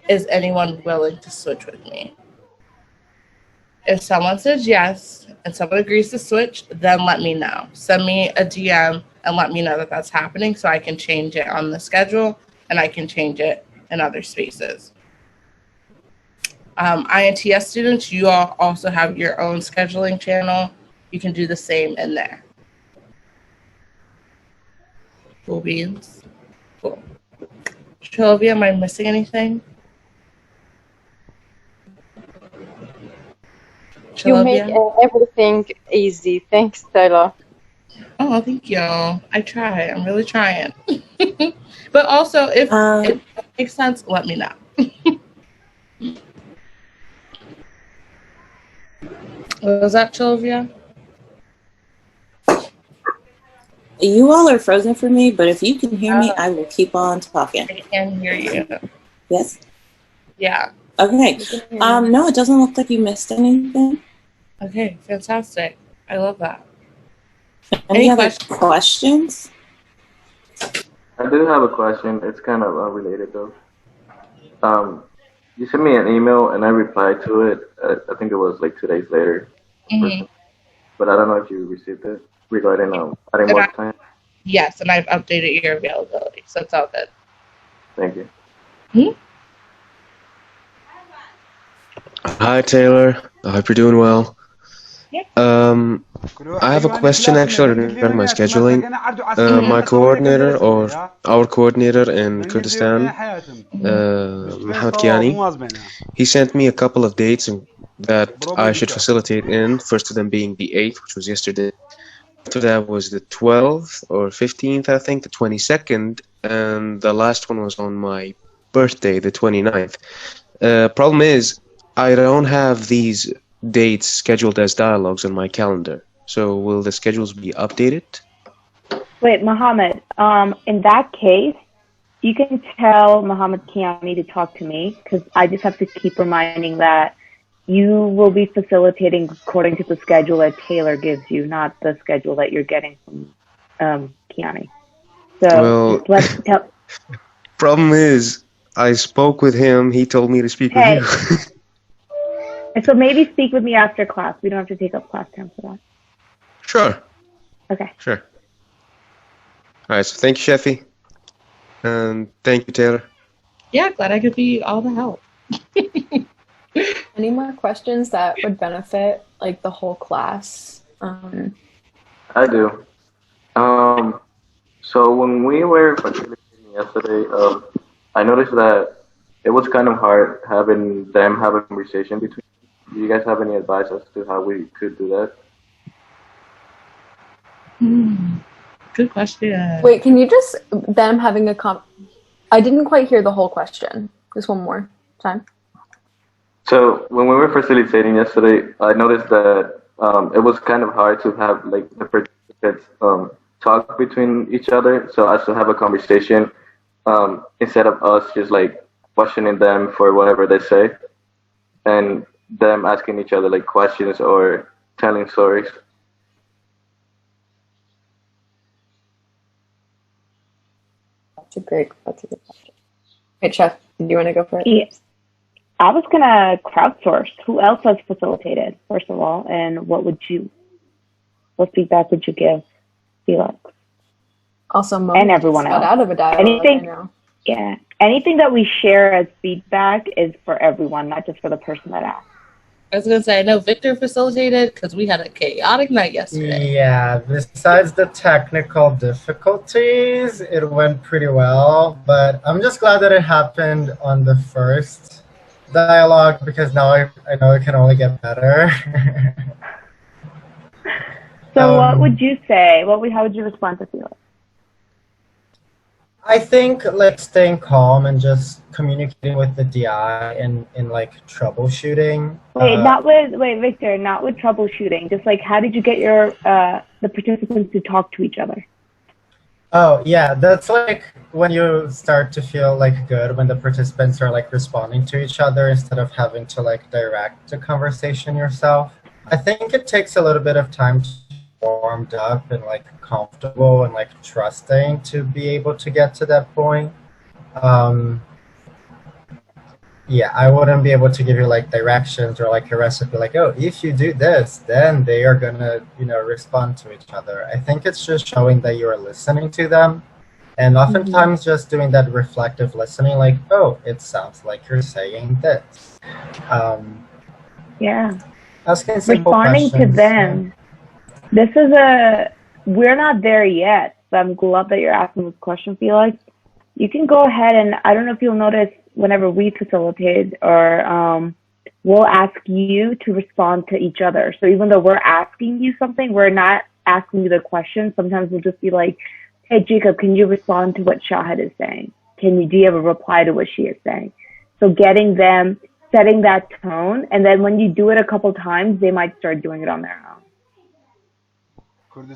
Is anyone willing to switch with me? If someone says yes and someone agrees to switch, then let me know. Send me a DM and let me know that that's happening so I can change it on the schedule and I can change it in other spaces. INTS students, you all also have your own scheduling channel. You can do the same in there. Cool beans. Cool. Shelby, am I missing anything? You make everything easy. Thanks, Taylor. Oh, thank you. I try. I'm really trying. But also, if it makes sense, let me know. What was that, Sylvia? You all are frozen for me, but if you can hear me, I will keep on talking. I can hear you. Yes? Yeah. Okay. No, it doesn't look like you missed anything. Okay, fantastic. I love that. Any other questions? I do have a question. It's kind of unrelated though. You sent me an email and I replied to it. I think it was like 2 days later, Mm-hmm. but I don't know if you received it regarding adding more time. Yes, and I've updated your availability, so it's all good. Thank you. Hi, Taylor. I hope you're doing well. I have a question actually regarding my scheduling. My coordinator or our coordinator in Kurdistan, Mohammed Kiani, he sent me a couple of dates that I should facilitate in. First of them being the 8th, which was yesterday. After that was the 12th or 15th, I think, the 22nd, and the last one was on my birthday, the 29th. Problem is, I don't have these dates scheduled as dialogues on my calendar. So will the schedules be updated? Wait, Mohammed, in that case, you can tell Mohammed Kiani to talk to me because I just have to keep reminding that you will be facilitating according to the schedule that Taylor gives you, not the schedule that you're getting from Kiani. So well, problem is, I spoke with him. He told me to speak with you. So maybe speak with me after class. We don't have to take up class time for that. Sure. Okay. Sure. All right. So thank you, Sheffy. And thank you, Taylor. Yeah, glad I could be all the help. Any more questions that would benefit like the whole class? I do. So when we were participating yesterday, I noticed that it was kind of hard having them have a conversation between. Do you guys have any advice as to how we could do that? Good question. Wait, can you just them having a I didn't quite hear the whole question. Just one more time. So when we were facilitating yesterday, I noticed that it was kind of hard to have like the participants talk between each other, so as to have a conversation instead of us just like questioning them for whatever they say, and them asking each other like questions or telling stories. That's a good question. Hey, Chef, do you want to go for it? Yes. I was gonna crowdsource. Who else has facilitated, first of all, and what feedback would you give Felix? Also, and everyone else. Out of a dialogue, anything that we share as feedback is for everyone, not just for the person that asked. I was going to say, I know Victor facilitated because we had a chaotic night yesterday. Yeah, besides the technical difficulties, it went pretty well. But I'm just glad that it happened on the first dialogue because now I know it can only get better. So what would you say? How would you respond to Felix? I think like staying calm and just communicating with the DI and like troubleshooting. Victor, not with troubleshooting. Just like how did you get your the participants to talk to each other? Oh yeah, that's like when you start to feel like good when the participants are like responding to each other instead of having to like direct the conversation yourself. I think it takes a little bit of time to warmed up and like comfortable and like trusting to be able to get to that point. Yeah, I wouldn't be able to give you like directions or like a recipe like, oh, if you do this, then they are gonna, respond to each other. I think it's just showing that you are listening to them and oftentimes just doing that reflective listening like, oh, it sounds like you're saying this. Asking simple responding questions. to them. We're not there yet, but I'm glad that you're asking this question, Felix. You can go ahead and, I don't know if you'll notice whenever we facilitate or we'll ask you to respond to each other. So even though we're asking you something, we're not asking you the question. Sometimes we'll just be like, hey, Jacob, can you respond to what Shahid is saying? Do you have a reply to what she is saying? So getting them setting that tone, and then when you do it a couple times, they might start doing it on their own. Yeah,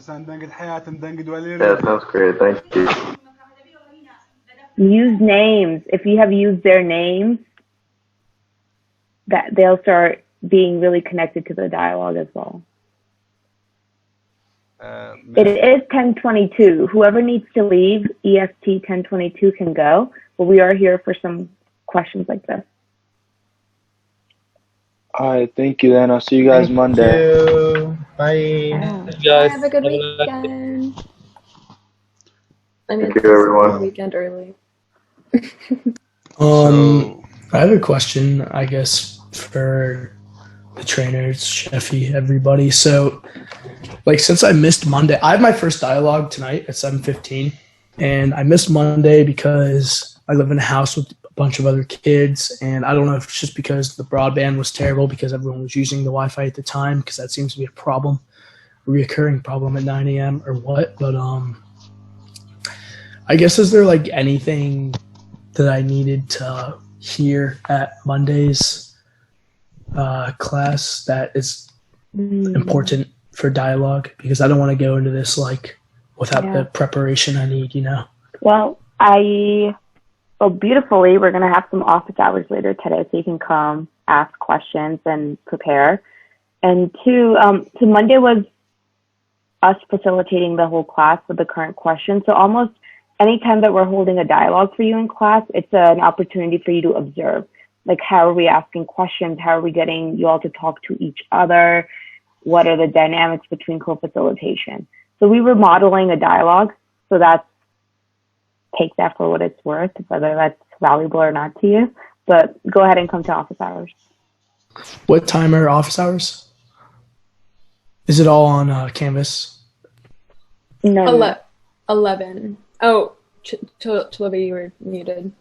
sounds great. Thank you. Use names. If you have used their names, that they'll start being really connected to the dialogue as well. It is 10:22. Whoever needs to leave, EST 10:22 can go, but we are here for some questions like this. All right, thank you. Then I'll see you guys Monday. You. Bye. Yeah. Have a good weekend. I mean, Thank it's you, just everyone. the weekend early. I have a question, I guess, for the trainers, Sheffy, everybody. So, like, since I missed Monday, I have my first dialogue tonight at 7:15, and I missed Monday because I live in a house with a bunch of other kids, and I don't know if it's just because the broadband was terrible because everyone was using the Wi-Fi at the time, because that seems to be a problem, a reoccurring problem at 9 a.m. or what. But I guess, is there like anything that I needed to hear at Monday's class that is important for dialogue? Because I don't want to go into this like without the preparation I need, you know? Well, beautifully, we're going to have some office hours later today, so you can come, ask questions, and prepare. And two, so Monday was us facilitating the whole class with the current questions. So almost anytime that we're holding a dialogue for you in class, it's an opportunity for you to observe. Like, how are we asking questions? How are we getting you all to talk to each other? What are the dynamics between co-facilitation? So we were modeling a dialogue, so take that for what it's worth, whether that's valuable or not to you. But go ahead and come to office hours. What time are office hours? Is it all on Canvas? No. 11. Oh, Chloe, you were muted.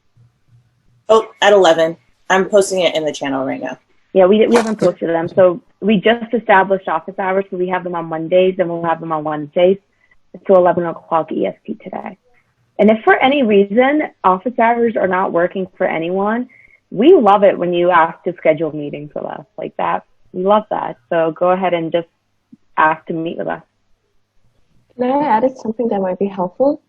Oh, at 11. I'm posting it in the channel right now. Yeah, we haven't posted them. So we just established office hours, so we have them on Mondays, and we'll have them on Wednesdays. So 11 o'clock EST today. And if for any reason office hours are not working for anyone, we love it when you ask to schedule meetings with us like that. We love that. So go ahead and just ask to meet with us. Can I add something that might be helpful?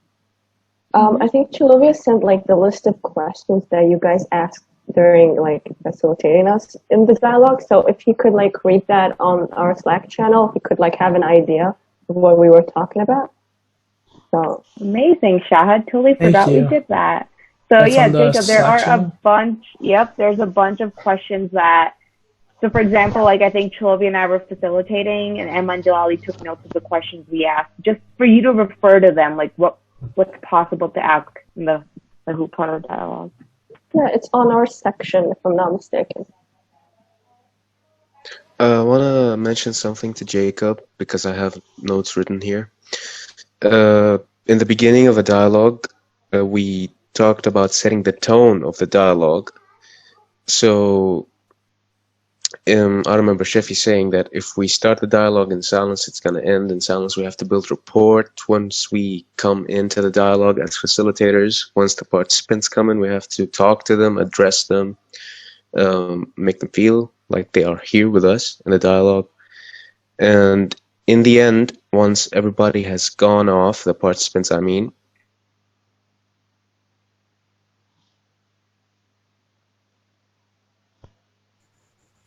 I think Chilovia sent like the list of questions that you guys asked during like facilitating us in this dialogue. So if you could like read that on our Slack channel, you could like have an idea of what we were talking about. So amazing, Shahad. Totally forgot we did that. So That's yeah, on the Jacob, there Slack are a channel? bunch. Yep, there's a bunch of questions that. So for example, like I think Chilovia and I were facilitating, and Emma and Jalali took notes of the questions we asked, just for you to refer to them, like what's possible to ask in the who part of the dialogue. yeah, it's on our section if I'm not mistaken. I want to mention something to Jacob because I have notes written here. In the beginning of a dialogue, we talked about setting the tone of the dialogue. So I remember Sheffy saying that if we start the dialogue in silence, it's going to end in silence. We have to build rapport once we come into the dialogue as facilitators. Once the participants come in, we have to talk to them, address them, make them feel like they are here with us in the dialogue. And in the end, once everybody has gone off, the participants, I mean,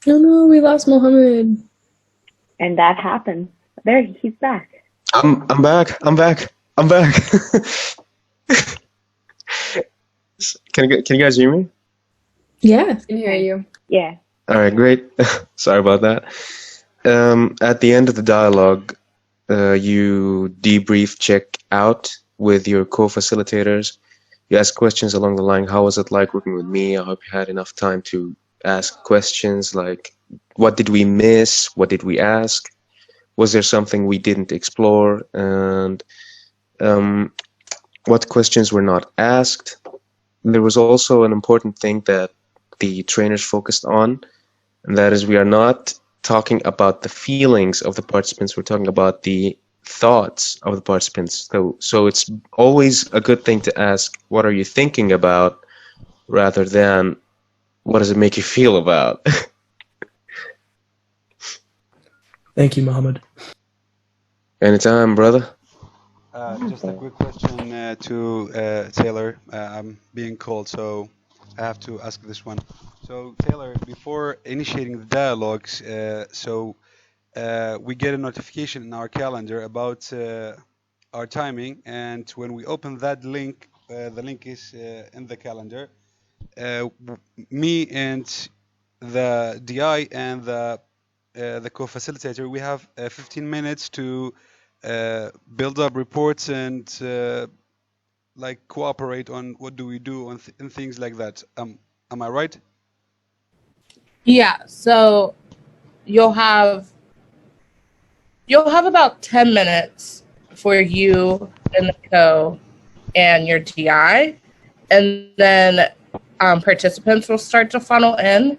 Oh no, we lost Mohammed. And that happens. There, he's back. I'm back. I'm back. I'm back. Can you guys hear me? Yeah, I can hear you. Yeah. All right, great. Sorry about that. At the end of the dialogue, you debrief, check out with your co-facilitators. You ask questions along the line, how was it like working with me? I hope you had enough time to ask questions like, what did we miss? What did we ask? Was there something we didn't explore? And what questions were not asked? And there was also an important thing that the trainers focused on, and that is we are not talking about the feelings of the participants, we're talking about the thoughts of the participants. So it's always a good thing to ask, what are you thinking about, rather than What does it make you feel about? Thank you, Mohammed. Anytime, brother. Just a quick question to Taylor. I'm being called, so I have to ask this one. So, Taylor, before initiating the dialogues, we get a notification in our calendar about our timing, and when we open that link, the link is in the calendar. Me and the DI and the co-facilitator, we have 15 minutes to build up reports and like cooperate on what do we do and things like that. Am I right? Yeah, so you'll have about 10 minutes for you and the co and your DI, and then participants will start to funnel in,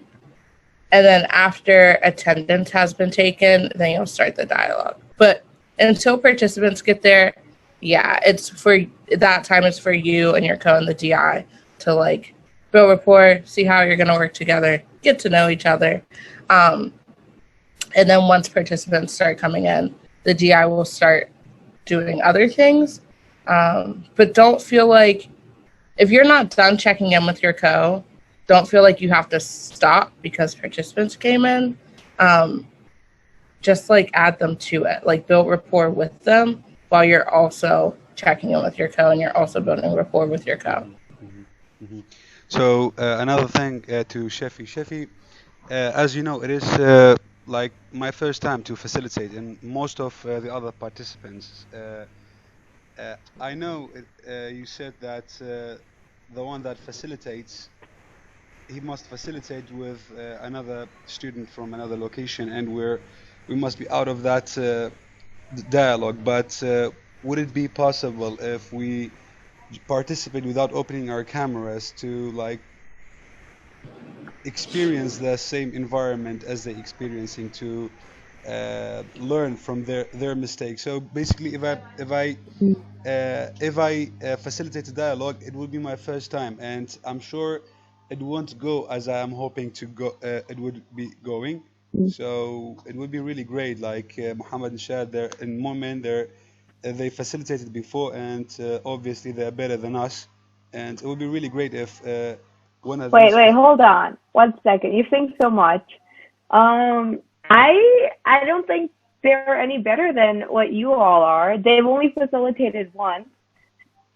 and then after attendance has been taken, then you'll start the dialogue. But until participants get there, yeah, it's for that time is for you and your co and the DI to like build rapport, see how you're going to work together, get to know each other. And then once participants start coming in, the DI will start doing other things. But don't feel like, if you're not done checking in with your co, don't feel like you have to stop because participants came in. Just like add them to it, like build rapport with them while you're also checking in with your co and you're also building rapport with your co. So another thing to Shefi, as you know, it is like my first time to facilitate, and most of the other participants. I know you said that the one that facilitates, he must facilitate with another student from another location, and we must be out of that dialogue. But would it be possible if we participate without opening our cameras to like experience the same environment as they experiencing, to learn from their mistakes? So basically, if I facilitate a dialogue, it will be my first time, and I'm sure it won't go as I am hoping to go. It would be going. So it would be really great. Like Muhammad and Shad, they're in Moment, they facilitated before, and obviously they're better than us. And it would be really great if one of these. Wait, hold on. 1 second. You think so much. I don't think they're any better than what you all are. They've only facilitated once.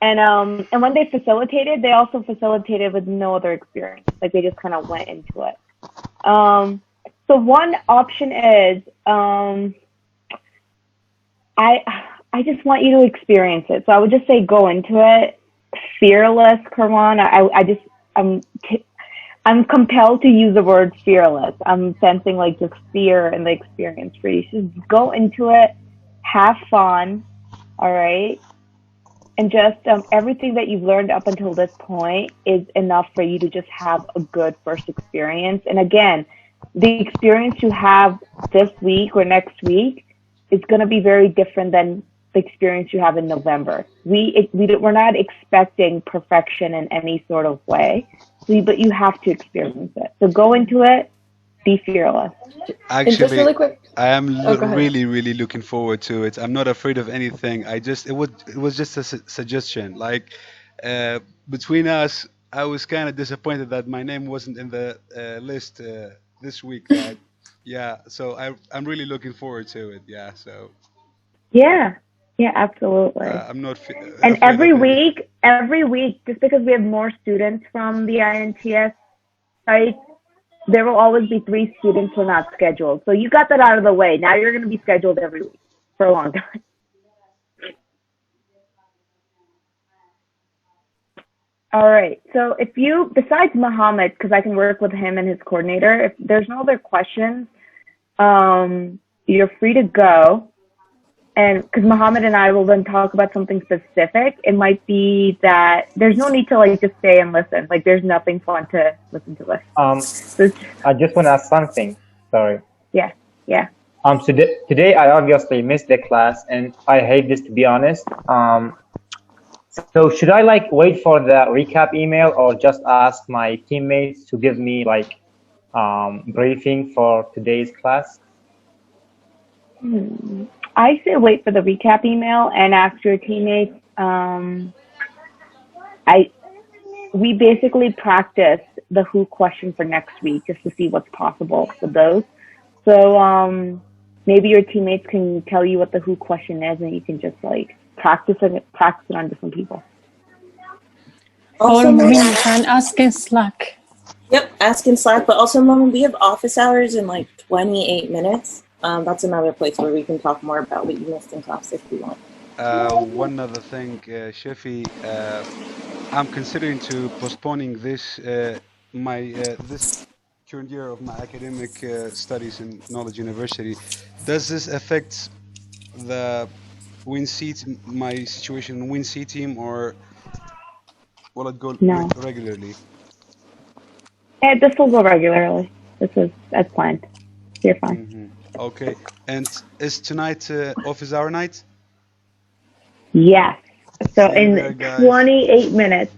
And when they facilitated, they also facilitated with no other experience. Like they just kind of went into it. So one option is I just want you to experience it. So I would just say go into it fearless, Karman. I'm compelled to use the word fearless. I'm sensing like just fear in the experience for you. So just go into it, have fun, all right? And just everything that you've learned up until this point is enough for you to just have a good first experience. And again, the experience you have this week or next week is going to be very different than the experience you have in November. We're not expecting perfection in any sort of way, but you have to experience it. So go into it, be fearless. Actually, just really quick. I am Go ahead. really looking forward to it. I'm not afraid of anything. It was just a suggestion. Like between us, I was kind of disappointed that my name wasn't in the list this week. That yeah. So I'm really looking forward to it. Yeah. So Yeah, absolutely. I'm not And afraid of anything. every week, just because we have more students from the INTS site, there will always be 3 students who are not scheduled. So you got that out of the way. Now you're going to be scheduled every week for a long time. All right. So if you, besides Muhammad, because I can work with him and his coordinator, if there's no other questions, you're free to go. And because Muhammad and I will then talk about something specific, it might be that there's no need to like just stay and listen. Like there's nothing fun to listen to this. I just want to ask something. Sorry. Yeah. Today I obviously missed the class, and I hate this to be honest. So should I like wait for the recap email or just ask my teammates to give me like briefing for today's class? I say wait for the recap email and ask your teammates. We basically practice the who question for next week just to see what's possible with those. So maybe your teammates can tell you what the who question is, and you can just like practice it on different people. Or Also, me, Mom, can ask in Slack. yep, ask in Slack. But also, Mom, we have office hours in like 28 minutes. That's another place where we can talk more about what you missed in class if you want. One other thing, Shafi, I'm considering to postponing this this current year of my academic studies in Knowledge University. Does this affect the winC my situation in winC team, or will it go No. regularly? Yeah, this will go regularly. This is as planned. You're fine. Okay. And is tonight office hour night? Yes. So See you there, in guys. 28 minutes.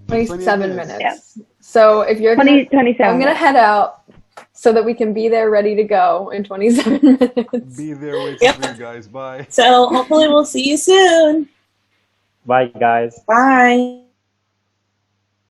27 minutes. minutes. So if you're 27 I'm gonna minutes. head out so that we can be there ready to go in 27 minutes. Be there waiting for you guys. Bye. So hopefully we'll see you soon. Bye, guys. Bye.